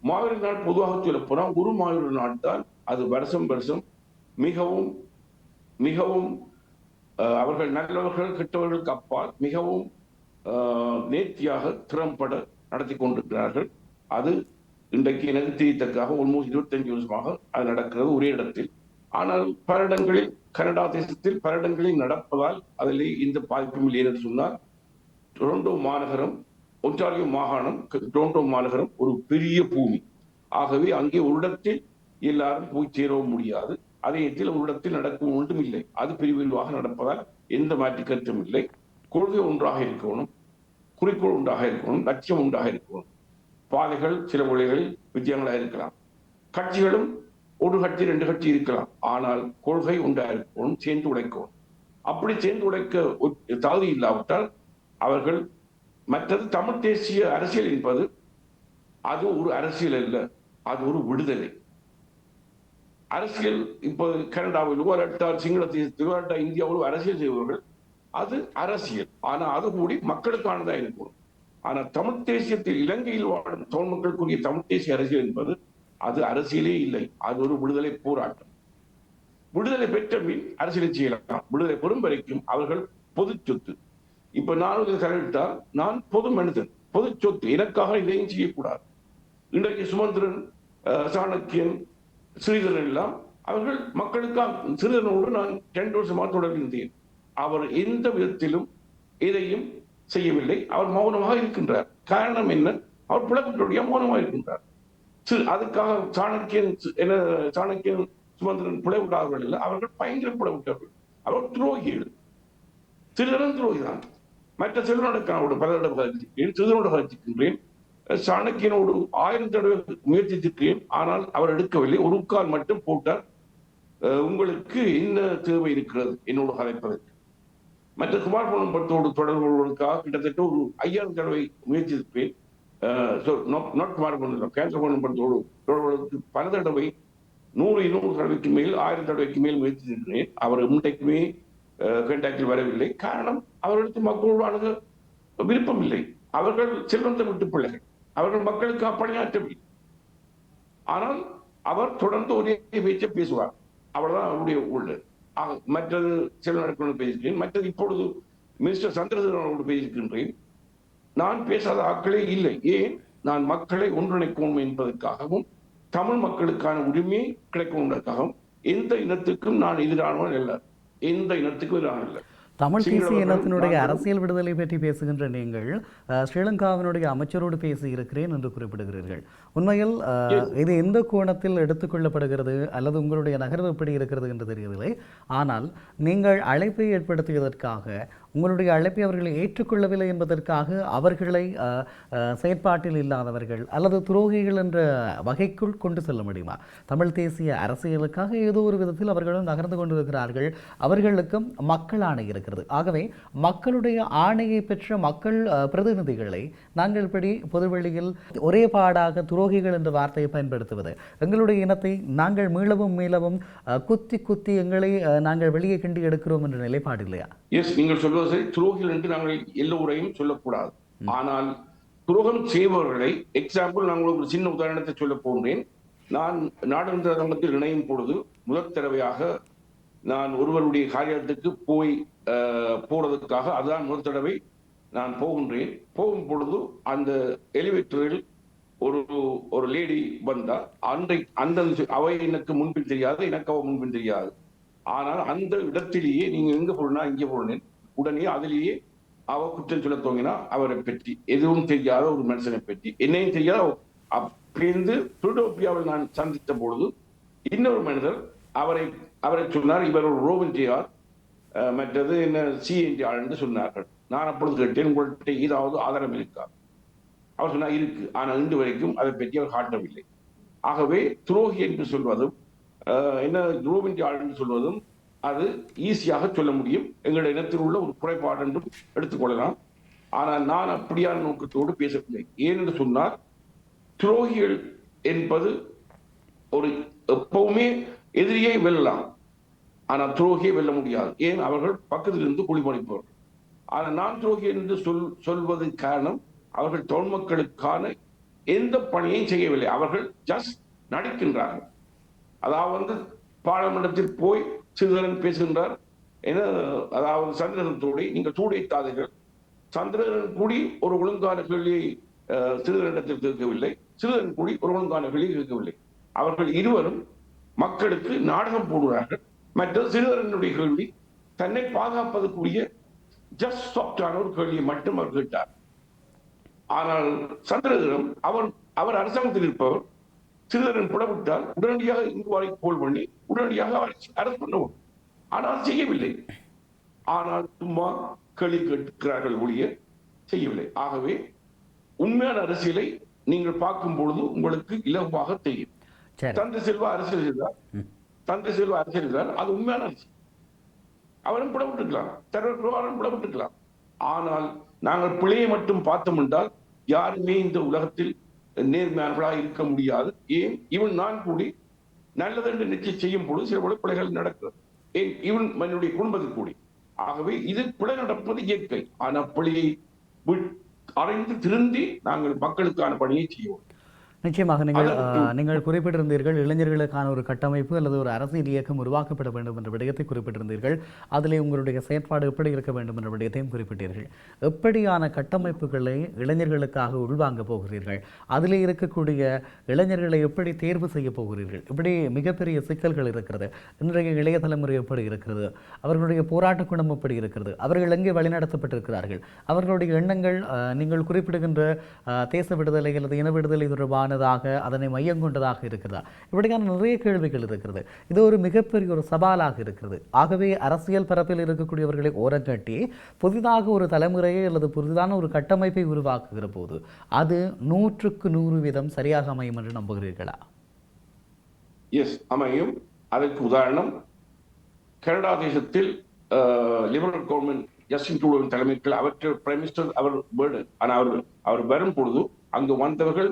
மாவீரர் நாள் பொதுவாக சொல்ல போனால் ஒரு மாவீரர் நாள் தான். அது வருஷம் வருஷம் மிகவும் மிகவும் அவர்கள் நல்லவர்கள் கெட்டவர்களுக்கு அப்பால் மிகவும் நேர்த்தியாக திறம்பட நடத்தி கொண்டிருக்கிறார்கள். அது இன்றைக்கு எனக்கு தெரியத்தக்காக ஆல்மோஸ்ட் 25 வருஷமாக அது நடக்கிறது ஒரே இடத்தில். ஆனால் பல இடங்களில் கனடா தேசத்தில் பல இடங்களில் நடப்பதால் அதில் இந்த பாதிப்பும் இல்லை என்று சொன்னால், டொரண்டோ மாநகரம், ஒன்டாரியோ மாகாணம், டொரண்டோ மாநகரம் ஒரு பெரிய பூமி. ஆகவே அங்கே ஒரு இடத்தில் எல்லாரும் போய் சேரவும் முடியாது. அதே இடத்தில் ஒரு இடத்தில் நடக்கும் ஒன்றும் இல்லை. அது பிரிவிரிவாக நடப்பதால் எந்த மாற்று கருத்தும் இல்லை. கொள்கை ஒன்றாக இருக்கணும், குறிக்கோள் ஒன்றாக இருக்கணும், லட்சியம் ஒன்றாக இருக்கணும். பாதைகள் சில வழிகளில் வித்தியாசங்களாக இருக்கலாம், கட்சிகளும் ஒரு கட்சி 2 கட்சி இருக்கலாம், ஆனால் கொள்கை ஒன்றாக இருக்கணும், சேர்ந்து உழைக்கணும். அப்படி சேர்ந்து உழைக்க தகுதி இல்லாவிட்டால் அவர்கள் மற்றது தமிழ் தேசிய அரசியல் என்பது அது ஒரு அரசியல் அல்ல, அது ஒரு விடுதலை அரசியல். இப்போது கனடாவில் சிங்கள தேசத்தில் இந்தியாவில் அரசியல் செய்பவர்கள் அது அரசியல், ஆனா அது கூடி மக்களுக்கானதா இருக்கும். ஆனா தமிழ் தேசியத்தில் இலங்கையில் வாழும் தமிழ் மக்களுக்குரிய தமிழ் தேசிய அரசியல் என்பது அது அரசியலே இல்லை, அது ஒரு விடுதலை போராட்டம். விடுதலை பெற்ற பின் அரசியலை செய்யலாம். விடுதலை பெறும் வரைக்கும் அவர்கள் பொது சொத்து. இப்ப நான் தலையிட்டால் நான் பொது மனிதன், பொது சொத்து, எனக்காக இதையும் செய்யக்கூடாது. இன்றைக்கு சுமந்திரன், சாணக்கியன், ஸ்ரீதரன் எல்லாம் அவர்கள் மக்களுக்காக. ஸ்ரீதரனோடு நான் 2 வருஷமாக தொடர்கின்றேன். அவர் எந்த விதத்திலும் எதையும் செய்யவில்லை, அவர் மௌனமாக இருக்கின்றார். காரணம் என்ன? அவர் பிளவுடைய மௌனமாக இருக்கின்றார். அதுக்காக சாணக்கியன் சுமந்திரன் பிளவுட்டார்கள் இல்லை, அவர்கள் பயங்கர பிளவுட்டார்கள். அவர் துரோகிகள். சிறுதரன் துரோகிதான். மற்ற செல்வனோடு பல தடவை கழிச்சிருக்கிறேன், சிறுதனோடு கழிச்சிருக்கின்றேன், சாணக்கியனோடு 1000 தடவை முயற்சித்திருக்கிறேன். ஆனால் அவர் எடுக்கவில்லை. ஒரு கால் மட்டும் போட்டார். உங்களுக்கு என்ன தேவை இருக்கிறது என்னோடு கலைப்பதற்கு? மற்ற குமார் பொன்னம்பலத்தோடு தொடர்பு கொள்வதற்காக கிட்டத்தட்ட ஒரு 5000 தடவை முயற்சித்திருப்பேன். குமார் பொன்னம்பலத்தோடு தொடர்புக்கு பல தடவை 100 தடவைக்கு மேல் 1000 தடவைக்கு மேல் முயற்சித்திருக்கிறேன். அவர் இன்றைக்குமே கண்டாக்டில் வரவில்லை. காரணம், அவர்களுக்கு மக்களோடு அணுக விருப்பம் இல்லை. அவர்கள் செல்வந்த விட்டு பிள்ளைகள், அவர்கள் மக்களுக்கு பணியாற்றவில்லை. ஆனால் அவர் தொடர்ந்து ஒரே பேச்சை பேசுவார். அவ்வளவுதான் அவருடைய உள்ளது. மற்றது செல்வனோடு பேசியிருக்கிறேன். மற்றது இப்பொழுது மினிஸ்டர் சந்திரசேகரனோடு பேசியிருக்கின்றேன். நான் பேசாத ஆட்களே இல்லை. ஏன்? நான் மக்களை ஒன்றிணைக்கணும் என்பதற்காகவும் தமிழ் மக்களுக்கான உரிமையை கிடைக்கும் என்பதற்காகவும் எந்த இனத்துக்கும் நான் எதிரானவன் அல்ல, எந்த இனத்துக்கும் எதிரான இல்லை. தமிழ் தேசிய இனத்தினுடைய அரசியல் விடுதலை பற்றி பேசுகின்ற நீங்கள் ஸ்ரீலங்காவினுடைய அமைச்சரோடு பேசி இருக்கிறேன் என்று குறிப்பிடுகிறீர்கள். உண்மையில் இது எந்த கோணத்தில் எடுத்துக்கொள்ளப்படுகிறது அல்லது உங்களுடைய நகர்வு எப்படி இருக்கிறது என்று தெரியவில்லை. ஆனால் நீங்கள் அழைப்பை ஏற்படுத்தியதற்காக, உங்களுடைய அழைப்பை அவர்களை ஏற்றுக்கொள்ளவில்லை என்பதற்காக அவர்களை செயற்பாட்டில் இல்லாதவர்கள் அல்லது துரோகிகள் என்ற வகைக்குள் கொண்டு செல்ல முடியுமா? தமிழ் தேசிய அரசியலுக்காக ஏதோ ஒரு விதத்தில் அவர்களும் நகர்ந்து கொண்டிருக்கிறார்கள். அவர்களுக்கும் மக்கள் ஆணை இருக்கிறது. ஆகவே மக்களுடைய ஆணையை பெற்ற மக்கள் பிரதிநிதிகளை நாங்கள் இப்படி பொதுவெளியில் ஒரே பாடாக துரோகிகள் என்ற வார்த்தையை பயன்படுத்துவது, எங்களுடைய இனத்தை நாங்கள் மீளவும் குத்தி குத்தி எங்களை நாங்கள் வெளியே கிண்டி எடுக்கிறோம் என்ற நிலைப்பாடு இல்லையா? நீங்கள் சொல்வது சரி. துரோகிகள் என்று நாங்கள் எல்லோரையும் சொல்லக்கூடாது. ஆனால் துரோகம் செய்பவர்களை, எக்ஸாம்பிள் நான் ஒரு சின்ன உதாரணத்தை சொல்ல போன்றேன். நான் நாடாளுமன்ற சங்கத்தில் இணையும் பொழுது முதல் தடவையாக நான் ஒருவருடைய காரியத்துக்கு போறதுக்காக, அதுதான் முதல் தடவை நான் போகின்றேன். போகும் பொழுது அந்த எலிவேட்டரில் ஒரு லேடி வந்தா. அந்த அவை எனக்கு முன்பின் தெரியாது, எனக்கு அவ முன்பின் தெரியாது. ஆனால் அந்த இடத்திலேயே நீங்க எங்க போனா இங்கே போனேன், உடனே அதிலேயே அவ குற்றம் சொல்ல துவங்கினா. அவரை பற்றி எதுவும் தெரியாத ஒரு மனுஷனை பற்றி, என்னையும் தெரியாத. அப்படிருந்து பிரிட்டோபியாவில் நான் சந்தித்த பொழுது இன்னொரு மனிதர் அவரை சொன்னார், இவர் ஒரு ரோவன்டியார், மற்றது என்ன சிஎன்டிஆர் என்று சொன்னார்கள். நான் அப்பொழுது கேட்டேன், உங்கள்கிட்ட ஏதாவது ஆதாரம் இருக்கா? அவர் சொன்னார், இருக்கு. ஆனால் இன்று வரைக்கும் அதை பற்றி அவர் காட்டவில்லை. ஆகவே துரோகி என்று சொல்வதும் என்ன ரோவன்டியார் என்று சொல்வதும் அது ஈஸியாக சொல்ல முடியும். எங்களுடைய இனத்தில் உள்ள ஒரு குறைபாடு என்றும் எடுத்துக்கொள்ளலாம். ஆனால் நான் அப்படியான நோக்கத்தோடு பேசவில்லை. ஏனென்று சொன்னால், துரோகிகள் என்பது ஒரு எப்பவுமே எதிரியை வெல்லலாம். ஆனால் துரோகியை வெல்ல முடியாது. ஏன்? அவர்கள் பக்கத்தில் இருந்து குளிப்பணிப்பவர்கள். ஆனால் நான் துரோகி என்று சொல்வது காரணம், அவர்கள் தமிழ் மக்களுக்கான எந்த பணியையும் செய்யவில்லை. அவர்கள் ஜஸ்ட் நடிக்கின்றார்கள். அதாவது பாராளுமன்றத்தில் போய் சிறிதரன் பேசுகின்றார், என அதாவது சந்திரன் தூடை நீங்கள் சூடைத்தாதீர்கள். சந்திரன் கூடி ஒரு ஒழுங்கான கேள்வியை சிறிதரனிடத்தில் கேட்கவில்லை, சிறிதரன் கூடி ஒரு ஒழுங்கான கேள்வியை கேட்கவில்லை. அவர்கள் இருவரும் மக்களுக்கு நாடகம் போடுகிறார்கள். மற்றது சிறிதரனுடைய கேள்வி தன்னை பாதுகாப்பதற்குரிய ஜஸ்ட் சாப்டான ஒரு கேள்வியை மட்டும் அவர் கேட்டார். ஆனால் சந்திரகிரம் அவர் அரசாங்கத்தில் இருப்பவர். சிறிதரன் புலவிட்டால் உடனடியாக இங்குவாரை கோல் பண்ணி உடனடியாக அவர் அரசு பண்ணவும். ஆனால் செய்யவில்லை. ஆனால் சும்மா கேள்வி கேட்கிறார்கள் ஒழிய செய்யவில்லை. ஆகவே உண்மையான அரசியலை நீங்கள் பார்க்கும் பொழுது உங்களுக்கு இலகுவாக தெரியும். தந்தை செல்வா அரசியல் செய்தார், அது உண்மையான அரசியல். அவரும் புலப்பட்டிருக்கலாம், தலைவர் புலப்பட்டிருக்கலாம். ஆனால் நாங்கள் பிழையை மட்டும் பார்த்தோம் என்றால் யாருமே இந்த உலகத்தில் நேர்மையானவர்களாக இருக்க முடியாது. ஏன்? இவன் நான் கூடி நல்லது என்று நிச்சயம் செய்யும் பொழுது சில பல பிழைகள் நடக்கிறது. ஏன்? இவன் என்னுடைய குடும்பத்தில் கூடி. ஆகவே இது பிழை நடப்பது இயற்கை. ஆனால் பிழையை அறிந்து திருந்தி நாங்கள் மக்களுக்கான பணியை செய்வோம். நிச்சயமாக நீங்கள் குறிப்பிட்டிருந்தீர்கள், இளைஞர்களுக்கான ஒரு கட்டமைப்பு அல்லது ஒரு அரசியல் இயக்கம் உருவாக்கப்பட வேண்டும் என்ற விடயத்தை குறிப்பிட்டிருந்தீர்கள். அதிலே உங்களுடைய செயற்பாடு எப்படி இருக்க வேண்டும் என்ற விடயத்தையும் குறிப்பிட்டீர்கள். எப்படியான கட்டமைப்புகளை இளைஞர்களுக்காக உள்வாங்க போகிறீர்கள்? அதிலே இருக்கக்கூடிய இளைஞர்களை எப்படி தேர்வு செய்ய போகிறீர்கள்? இப்படி மிகப்பெரிய சிக்கல்கள் இருக்கிறது. இன்றைய இளைய தலைமுறை எப்படி இருக்கிறது? அவர்களுடைய போராட்ட குணம் எப்படி இருக்கிறது? அவர்கள் எங்கே வழிநடத்தப்பட்டிருக்கிறார்கள்? அவர்களுடைய எண்ணங்கள் நீங்கள் குறிப்பிடுகின்ற தேச விடுதலை அல்லது இன விடுதலை தொடர்பான அதனை மையம் கொண்டதாக இருக்கிறதா? இப்படியான நிறைய கேள்விகள் இருக்கிறது. இது ஒரு மிகப்பெரிய ஒரு சவாலாக இருக்கிறது. ஆகவே அரசியல் பரப்பில் இருக்கக்கூடியவர்களை ஓரங்கட்டி புதிதாக ஒரு தலைமுறையை அல்லது புதிதான ஒரு கட்டமைப்பை உருவாக்குகிற போது அது 100% சரியாக அமையும் என்று நம்புகிறீர்களா? எஸ், அமையும். அதற்கு உதாரணம், கனடா தேசத்தில் லிபரல் கவர்மெண்ட் ஜஸ்டின் ட்ரூடோவின் தலைமையில் அவற்றை பிரைம் மினிஸ்டர் அவர் வரும் பொழுது அங்கு வந்தவர்கள்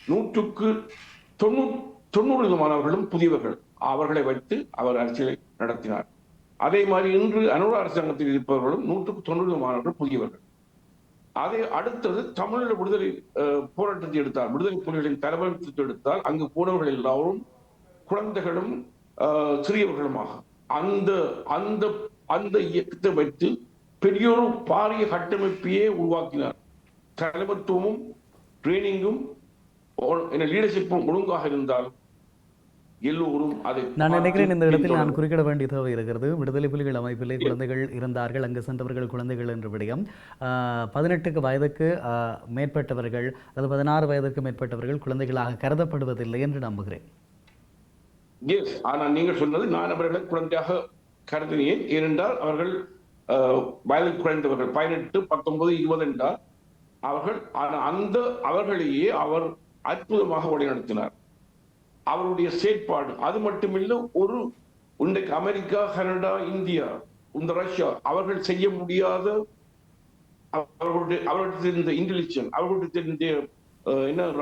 90% புதியவர்கள். அவர்களை வைத்து அவர் அரசியலை நடத்தினார். அதே மாதிரி இன்று அனுர அரசாங்கத்தில் இருப்பவர்களும் 190% புதியவர்கள். அதை அடுத்தது தமிழ் விடுதலை போராட்டத்தை எடுத்தால், விடுதலை புலிகளின் தலைவரத்தை எடுத்தால், அங்கு போனவர்கள் எல்லாரும் குழந்தைகளும் சிறியவர்களுமாக அந்த இயக்கத்தை வைத்து பெரியோரு பாரிய கட்டமைப்பையே உருவாக்கினார். தலைமைத்துவமும் ட்ரைனிங்கும் லீடர்ஷிப்பும் ஒழுங்காக இருந்தால் எல்லோரும் அதை. நான் நினைக்கிறேன் இந்த இடத்தில் நான் குறிப்பிட வேண்டிய தேவை இருக்கிறது. விடுதலை புலிகள் அமைப்பிலே குழந்தைகள் இருந்தார்கள், அங்கு சென்றவர்கள் குழந்தைகள் என்ற விடயம் 18 வயதுக்கு மேற்பட்டவர்கள் அல்லது 16 வயதுக்கு மேற்பட்டவர்கள் குழந்தைகளாக கருதப்படுவதில்லை என்று நம்புகிறேன். எஸ், ஆனால் நீங்கள் சொன்னது நான் அவர்களை குழந்தையாக கருதினேன். ஏனென்றால் அவர்கள் வயது குறைந்தவர்கள் 18, 19, 20 என்றால் அவர்களையே அவர் அற்புதமாக வழிநடத்தினார். அவருடைய செயற்பாடு அது மட்டுமில்லை, இன்றைக்கு அமெரிக்கா, கனடா, இந்தியா, இந்த ரஷ்யா அவர்கள் செய்ய முடியாத அவர்களுடைய இருந்த இன்டெலிஜென்ஸ், அவர்களுடைய தெரிந்த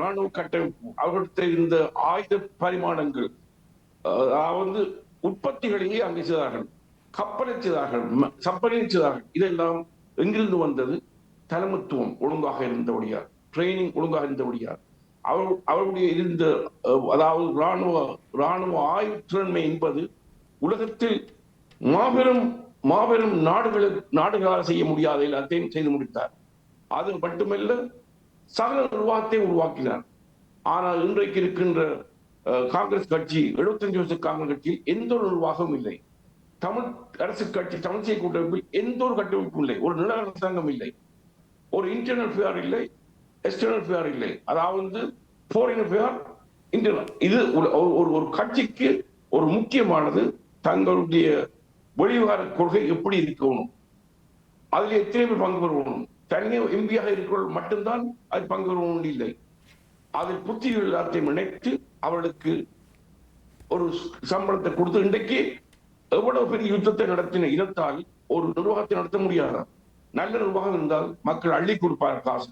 ராணுவ கட்டமைப்பு, அவர்களுடைய இருந்த ஆயுத பரிமாணங்கள், உற்பத்திகளையே அங்கு செய்தார்கள், கப்பலை செய்தார்கள், சப்பனை செய்தார்கள். இதெல்லாம் எங்கிருந்து வந்தது? தலைமைத்துவம் ஒழுங்காக இருந்தபடியார், ட்ரைனிங் ஒழுங்காக இருந்தபடியார், அவருடைய இருந்த அதாவது ராணுவ ஆயுத்திறன்மை என்பது உலகத்தில் மாபெரும் நாடுகளால் செய்ய முடியாத எல்லாத்தையும் செய்து முடித்தார். அது மட்டுமல்ல, சகல நிர்வாகத்தை உருவாக்கினார். ஆனால் இன்றைக்கு இருக்கின்ற காங்கிரஸ் கட்சி, 75 வருஷ காங்கிரஸ் கட்சியில் எந்த ஒரு நிர்வாகமும் இல்லை. தமிழ் அரசு கட்சி, தமிழ்ச்சை கூட்டமைப்பில் எந்த ஒரு கட்டமைப்பும் இல்லை. ஒரு நில அரசாங்கம் இல்லை, ஒரு இன்டர்னல் ஃபேர் இல்லை, எக்ஸ்டர்னல் ஃபேர் இல்லை, அதாவது ஃபாரின் ஃபேர், இன்டர்னல். இது ஒரு கட்சிக்கு ஒரு முக்கியமானது தங்களுடைய வெளிவிவகார கொள்கை எப்படி இருக்கணும், அதில் எத்தனை பேர் பங்கு பெறணும். தனியாக எம்பியாக இருக்கிறவர்கள் மட்டும்தான் அது பங்கு பெறணும் இல்லை. அதில் புத்தி எல்லாத்தையும் இணைத்து அவர்களுக்கு ஒரு சம்பளத்தை கொடுத்து, இன்றைக்கு எவ்வளவு பெரிய யுத்தத்தை நடத்தின இனத்தால் ஒரு நிர்வாகத்தை நடத்த முடியாதா? நல்ல நிர்வாகம் இருந்தால் மக்கள் அள்ளி கொடுப்பார் காசு.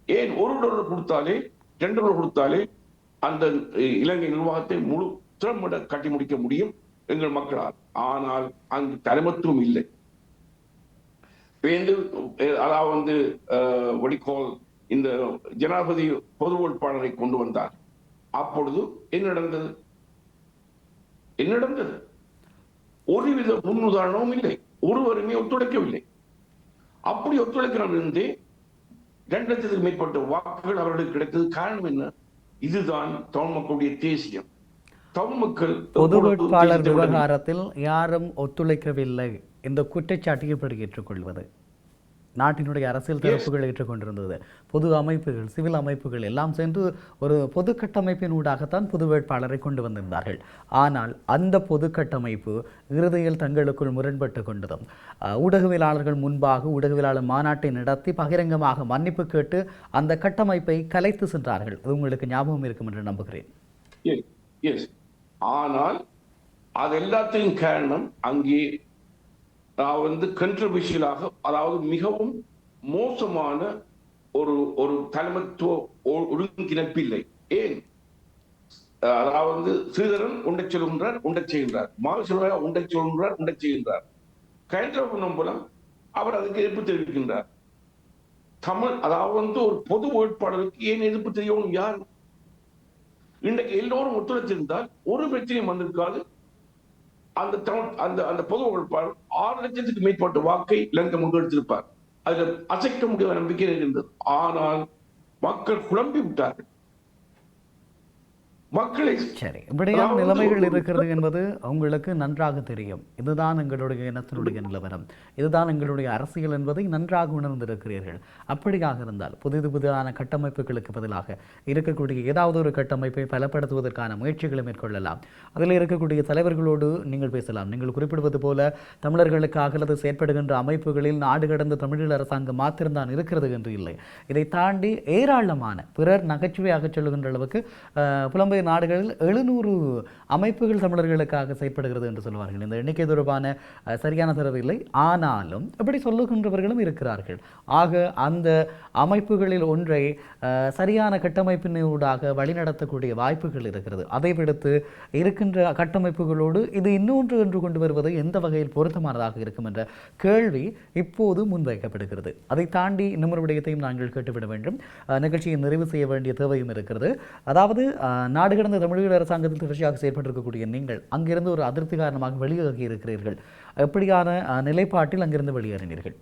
ஏன் $1 கொடுத்தாலே, $2 கொடுத்தாலே அந்த இலங்கை நிர்வாகத்தை முழு திறம்பட கட்டி முடிக்க முடியும் எங்கள் மக்களால். ஆனால் அங்கு தலைமத்துவம் இல்லை. அதாவது வடிகோல் இந்த ஜனாதிபதி பொது வேட்பாளரை கொண்டு வந்தார். அப்பொழுது என்ன நடந்தது? என்ன நடந்தது? ஒருவித முன்னுதாரணமும் இல்லை. ஒருவருமே ஒத்துழைக்கவில்லை. அப்படி ஒத்துழைக்கிறதே 2,00,000 மேற்பட்ட வாக்குகள் அவர்களுக்கு கிடைத்தது. காரணம் என்ன? இதுதான் தமிழ் மக்களுடைய தேசியம். தமிழ் மக்கள் பொது வேட்பாளர் விவகாரத்தில் யாரும் ஒத்துழைக்கவில்லை இந்த குற்றச்சாட்டை எப்படி ஏற்றுக்கொள்வது? நாட்டினுடைய அரசியல் தரப்புகள் ஏற்றுக்கொண்டிருந்தது. பொது அமைப்புகள், சிவில் அமைப்புகள் எல்லாம் சேர்ந்து ஒரு பொது கட்டமைப்பின் ஊடாகத்தான் பொது வேட்பாளரை கொண்டு வந்திருந்தார்கள். ஆனால் அந்த பொது கட்டமைப்பு இறுதியில் தங்களுக்குள் முரண்பட்டு கொண்டதும் ஊடகவியலாளர்கள் முன்பாக ஊடகவியலாளர் மாநாட்டை நடத்தி பகிரங்கமாக மன்னிப்பு கேட்டு அந்த கட்டமைப்பை கலைத்து சென்றார்கள். அது உங்களுக்கு ஞாபகம் இருக்கும் என்று நம்புகிறேன். ஆனால் அது எல்லாத்தையும் காரணம் அங்கே கண்ட்ரோவர்ஷியலாக, அதாவது மிகவும் மோசமான ஒரு தலைமைத்துவ ஒழுங்கிணைப்பில்லை. ஏன்? அதாவது ஸ்ரீதரன் உண்டை சொல்கின்றார், உண்டை செய்கின்றார். மாவட்ட உண்டை சொல்கின்றார், உண்டை செய்கின்றார். கயற்றபுரம் மூலம் அவர் அதுக்கு எதிர்ப்பு தெரிவிக்கின்றார். தமிழ் அதாவது ஒரு பொது வேட்பாளருக்கு ஏன் எதிர்ப்பு தெரியணும்? யார்? இன்றைக்கு எல்லோரும் ஒத்துழைத்திருந்தால் ஒரு பிரச்சனையும் வந்திருக்காது. அந்த பொது வேட்பாளர் 6,00,000 மேற்பட்ட வாக்கை இலங்கை முன்னெடுத்திருப்பார். அதில் அசைக்க முடியாத நம்பிக்கை இருந்தது. ஆனால் மக்கள் குழம்பி விட்டார்கள். மக்களை சரி, இப்படியான நிலைமைகள் இருக்கிறது என்பது உங்களுக்கு நன்றாக தெரியும். இதுதான் எங்களுடைய இனத்தினுடைய நிலவரம், இதுதான் எங்களுடைய அரசியல் என்பதை நன்றாக உணர்ந்திருக்கிறீர்கள். அப்படியாக இருந்தால் புதிதான கட்டமைப்புகளுக்கு பதிலாக இருக்கக்கூடிய ஏதாவது ஒரு கட்டமைப்பை பலப்படுத்துவதற்கான முயற்சிகளை மேற்கொள்ளலாம். அதில் இருக்கக்கூடிய தலைவர்களோடு நீங்கள் பேசலாம். நீங்கள் குறிப்பிடுவது போல தமிழர்களுக்காக அல்லது செயற்படுகின்ற அமைப்புகளில் நாடு கடந்த தமிழீழ அரசாங்கம் மாத்திரம்தான் இருக்கிறது என்று இல்லை. இதை தாண்டி ஏராளமான பிறர் நகைச்சுவையாக சொல்லுகின்ற அளவுக்கு புலம்பெயர் நாடுகளில் 700 அமைப்புகள் தமிழர்களுக்காக செயற்படுகிறது என்று சொல்வார்கள். இந்த எண்ணிக்கை தொடர்பான சரியான தரவு இல்லை. ஆனாலும் இப்படி சொல்லுகின்றவர்களும் இருக்கிறார்கள். ஆக அந்த அமைப்புகளில் ஒன்றை சரியான கட்டமைப்பினூடாக வழிநடத்தக்கூடிய வாய்ப்புகள் இருக்கிறது. அதை விடுத்து இருக்கின்ற கட்டமைப்புகளோடு இது இன்னொன்று என்று கொண்டு வருவது எந்த வகையில் பொருத்தமானதாக இருக்கும் என்ற கேள்வி இப்போது முன்வைக்கப்படுகிறது. அதை தாண்டி இன்னொரு விடயத்தையும் நாங்கள் கேட்டுவிட வேண்டும். நிகழ்ச்சியை நிறைவு செய்ய வேண்டிய தேவையும் இருக்கிறது. அதாவது நாடு கடந்த தமிழீழ அரசாங்கத்தில் தொடர்ச்சியாக செயற்பட்டிருக்கக்கூடிய நீங்கள் அங்கிருந்து ஒரு அதிருப்தி காரணமாக வெளியாகி இருக்கிறீர்கள். எப்படியான நிலைப்பாட்டில் அங்கிருந்து வெளியேறினீர்கள்?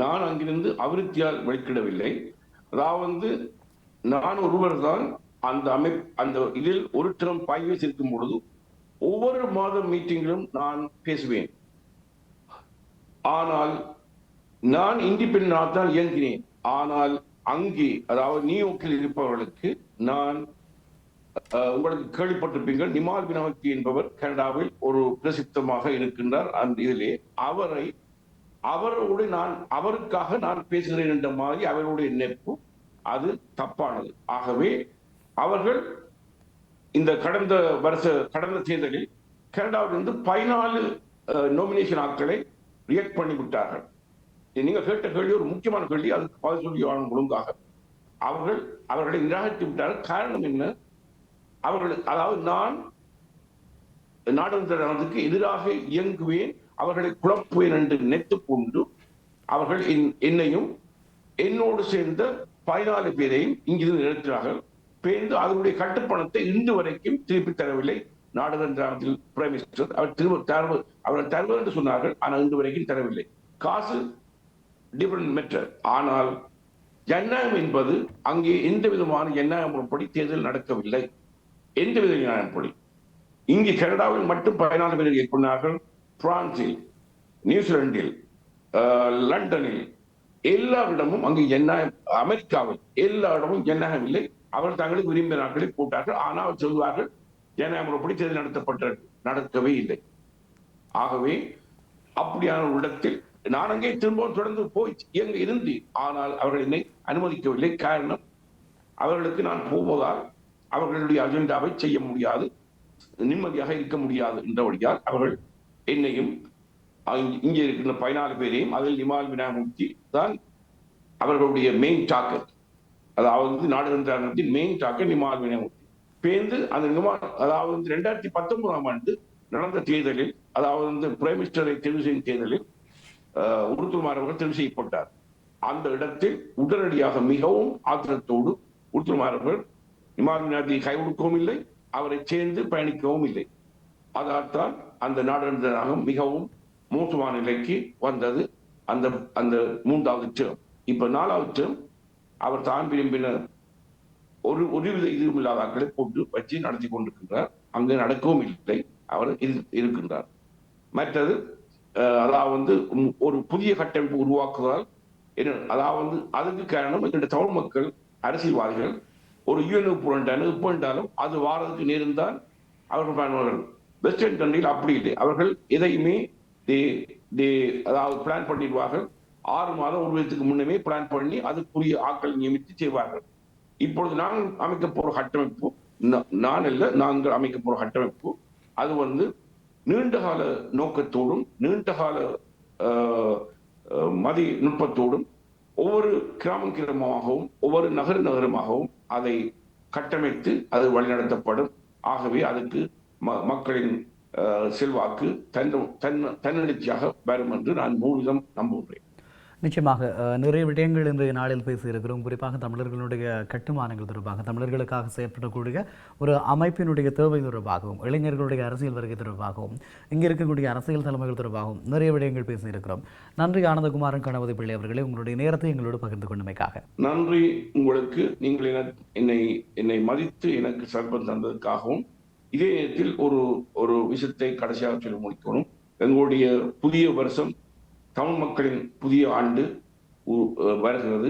நான் அங்கிருந்து அபிவிருத்தியால் வெளிக்கிடவில்லை. அதாவது நான் ஒருவர் தான் அந்த இதில் ஒரு டேர்ம் பாய்வேஸ் இருக்கும் பொழுது ஒவ்வொரு மாத மீட்டிங்கிலும் நான் பேசுவேன். ஆனால் நான் இண்டிபெண்டன்டாக தான் இயங்கினேன். ஆனால் அங்கே, அதாவது நியூயார்க்கில் இருப்பவர்களுக்கு நான் உங்களுக்கு கேள்விப்பட்டிருப்பீர்கள், நிமால் வினவக்கி என்பவர் கனடாவில் ஒரு பிரசித்தமாக இருக்கின்றார். அந்த இதிலே அவருக்காக நான் பேசுகிறேன் என்ற மாதிரி அவருடைய நினைப்பு அது தப்பானது. ஆகவே அவர்கள் இந்த கடந்த தேர்தலில் கனடாவிலிருந்து 14 நாமினேஷன் ஆட்களை ரிஜெக்ட் பண்ணி விட்டார்கள். நீங்க கேட்ட கேள்வி ஒரு முக்கியமான கேள்வி. அதுக்கு பதில் சொல்லி ஒழுங்காக அவர்களை நிராகரித்து விட்டார்கள். காரணம் என்ன? அதாவது நான் நாடாளுமன்றத்துக்கு எதிராக இயங்குவேன், அவர்களை குழப்புவேன் என்று நினைத்துக் கொண்டு அவர்கள் என்னையும் என்னோடு சேர்ந்த 14 பேரையும் இங்கிருந்து நிறுத்தினார்கள். பேருந்து அதனுடைய கட்டுப்பணத்தை இன்று வரைக்கும் திருப்பி தரவில்லை. நாடாளுமன்றத்தில் பிரைம் மினிஸ்டர் அவர்கள் தருவது என்று சொன்னார்கள். ஆனால் இன்று வரைக்கும் தரவில்லை. காசு டிஃபரண்ட் மேட்டர். ஆனால் ஜனநாயகம் என்பது அங்கே எந்த விதமான ஜனநாயக முறைப்படி தேர்தல் நடக்கவில்லை. எந்த வித ஜனநாயகப்படி இங்கே கனடாவில் மட்டும் 14 பேர் ஏற்பட்டார்கள். பிரான்சில், நியூசிலாந்தில், லண்டனில், எல்லா இடமும் அங்கே ஜனநாயகம், அமெரிக்காவில் எல்லா இடமும் ஜனநாயகம் இல்லை. அவர்கள் தங்களுக்கு விரும்பிய நாட்களை போட்டார்கள். ஆனால் சொல்வார்கள் ஜனநாயக முறைப்படி தேர்தல் நடக்கவே இல்லை. ஆகவே அப்படியான ஒரு இடத்தில் நான் அங்கே திரும்பவும் தொடர்ந்து போய் இயங்க இருந்து, ஆனால் அவர்கள் என்னை அனுமதிக்கவில்லை. காரணம், அவர்களுக்கு நான் போவதால் அவர்களுடைய அஜெண்டாவை செய்ய முடியாது, நிம்மதியாக இருக்க முடியாது என்றபடியால் அவர்கள் என்னையும் இங்கே இருக்கின்ற 14 பேரையும், அதில் நிமால் வினாமூர்த்தி தான் அவர்களுடைய மெயின் டார்கெட். அதாவது நாடாளுமன்றத்தின் மெயின் டார்கெட் நிமால் வினாமூர்த்தி. பேர்ந்து அந்த அதாவது 2019ஆம் ஆண்டு நடந்த தேர்தலில், அதாவது பிரைம் மினிஸ்டரை தெரிவு செய்யும் தேர்தலில் உருத்துமார் அவர்கள் தெரிவு செய்யப்பட்டார். அந்த இடத்தில் உடனடியாக மிகவும் ஆத்திரத்தோடு உருத்துமார் அவர்கள் இமாமினாதி கை கொடுக்கவும் இல்லை, அவரை சேர்ந்து பயணிக்கவும் இல்லை. அதால்தான் அந்த நாடாளுமன்ற மிகவும் மோசமான நிலைக்கு வந்தது. அந்த அந்த 3வது டேர்ம். இப்ப 4வது டேர்ம் அவர் தான் விரும்பின ஒருவித இதுவும் இல்லாத ஆட்களை போட்டு வச்சு நடத்தி கொண்டிருக்கின்றார். அங்கு நடக்கவும் இல்லை, அவர் இருக்கின்றார். மற்றது அதாவது ஒரு புதிய கட்டமைப்பு உருவாக்குவதால் அதாவது அதுக்கு காரணம் எங்களுடைய தமிழ் மக்கள் அரசியல்வாதிகள் ஒரு யூஎன் புரண்டாலும் அது வாரதுக்கு நேர்ந்தால் அவர்கள் பயணர்கள். வெஸ்டர்ன் கண்ட்ரியில் அப்படி இல்லை, அவர்கள் எதையுமே அதாவது பிளான் பண்ணிடுவார்கள். 6 மாதம் 1 வருடத்துக்கு முன்னமே பிளான் பண்ணி அதுக்குரிய ஆட்கள் நியமித்து செய்வார்கள். இப்பொழுது நாங்கள் அமைக்க போற கட்டமைப்பு, நாங்கள் அமைக்க போற கட்டமைப்பு அது நீண்டகால நோக்கத்தோடும் நீண்டகால மதி நுட்பத்தோடும் ஒவ்வொரு கிராமமாகவும் ஒவ்வொரு நகரமாகவும் அதை கட்டமைத்து அது வழிநடத்தப்படும். ஆகவே அதுக்கு மக்களின் செல்வாக்கு தன்னெழுச்சியாக வரும் என்று நான் முழுவதும் நம்புகிறேன். நிச்சயமாக நிறைய விடயங்கள் இன்றைய நாளில் பேசியிருக்கிறோம். குறிப்பாக தமிழர்களுடைய கட்டுமானங்கள் தொடர்பாக, தமிழர்களுக்காக செயற்படக்கூடிய ஒரு அமைப்பினுடைய தேவை தொடர்பாகவும், இளைஞர்களுடைய அரசியல் வருகை தொடர்பாகவும், இங்கே இருக்கக்கூடிய அரசியல் தலைமைகள் தொடர்பாகவும் நிறைய விடயங்கள் பேசியிருக்கிறோம். நன்றி ஆனந்தகுமாரன் கணபதி பிள்ளை அவர்களே, உங்களுடைய நேரத்தை எங்களோடு பகிர்ந்து கொண்டமைக்காக. நன்றி உங்களுக்கு. நீங்கள் என்னை மதித்து எனக்கு சர்பம் தந்ததற்காகவும், இதே நேரத்தில் ஒரு விஷயத்தை கடைசியாக சொல்லி முடிக்கணும். எங்களுடைய புதிய வருஷம் தமிழ் மக்களின் புதிய ஆண்டு வருகிறது,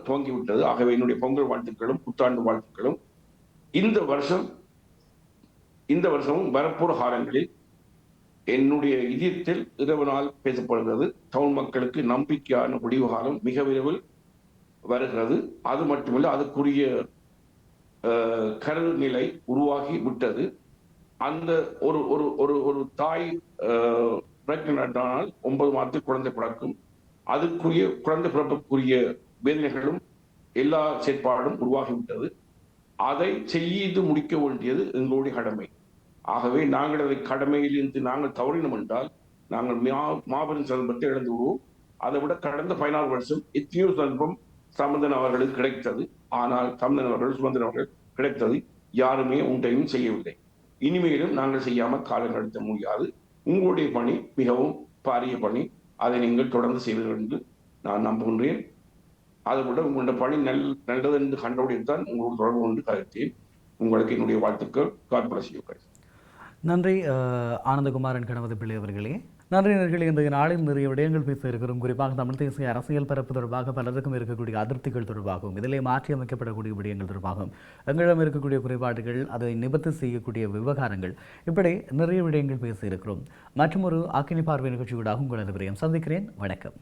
துவங்கிவிட்டது. ஆகவே என்னுடைய பொங்கல் வாழ்த்துக்களும் புத்தாண்டு வாழ்த்துக்களும். இந்த வருஷமும் வரப்போற காலங்களில் என்னுடைய இதயத்தில் இரவு நாள் பேசப்படுகிறது. தமிழ் மக்களுக்கு நம்பிக்கையான முடிவு காலம் மிக விரைவில் வருகிறது. அது மட்டுமல்ல, அதுக்குரிய கருது நிலை உருவாகி விட்டது. அந்த ஒரு தாய் பிரெக்னன்டானால் 9 மாதத்தில் குழந்தை பிறக்கும். அதுக்குரிய குழந்தை பிறப்புக்குரிய வேதனைகளும் எல்லா செயற்பாடும் உருவாகிவிட்டது. அதை செய்து முடிக்க வேண்டியது எங்களுடைய கடமை. ஆகவே நாங்கள் அதை கடமையிலிருந்து நாங்கள் தவறினோம் என்றால் நாங்கள் மாபெரும் சந்தர்ப்பத்தை இழந்து விடுவோம். அதை விட கடந்த 16 வருஷம் எத்தனையோ சந்தர்ப்பம் சம்பந்தன் அவர்களுக்கு கிடைத்தது. ஆனால் சம்பந்தன் அவர்கள், சுமந்தன் அவர்கள் கிடைத்தது யாருமே ஒன்றையும் செய்யவில்லை. இனிமேலும் நாங்கள் செய்யாமல் காலம் நடத்த முடியாது. உங்களுடைய பணி மிகவும் பாரிய பணி. அதை நீங்கள் தொடர்ந்து செய்வீர்கள் என்று நான் நம்புகின்றேன். அதை விட உங்களுடைய பணி நல்லது என்று கண்டவுடன் தான் உங்களோடு தொடர்பு கொண்டு கருத்தேன். உங்களுக்கு என்னுடைய வாழ்த்துக்கள். God bless you guys. நன்றி ஆனந்தகுமாரன் கணபதி பிள்ளை அவர்களே. நன்றி நேயர்களே, இன்றைய நாளில் நிறைய விடயங்கள் பேச இருக்கிறோம். குறிப்பாக தமிழ் தேசிய அரசியல் பரப்பு தொடர்பாக பலருக்கும் இருக்கக்கூடிய அதிருப்திகள் தொடர்பாகவும், இதிலே மாற்றி அமைக்கப்படக்கூடிய விடயங்கள் தொடர்பாகவும், எங்களிடம் இருக்கக்கூடிய குறைபாடுகள், அதை நிவர்த்தி செய்யக்கூடிய விவகாரங்கள், இப்படி நிறைய விடயங்கள் பேச இருக்கிறோம். மற்றும் ஒரு அக்கினி பார்வை நிகழ்ச்சியூடாக உங்கள் அனைவரையும் சந்திக்கிறேன். வணக்கம்.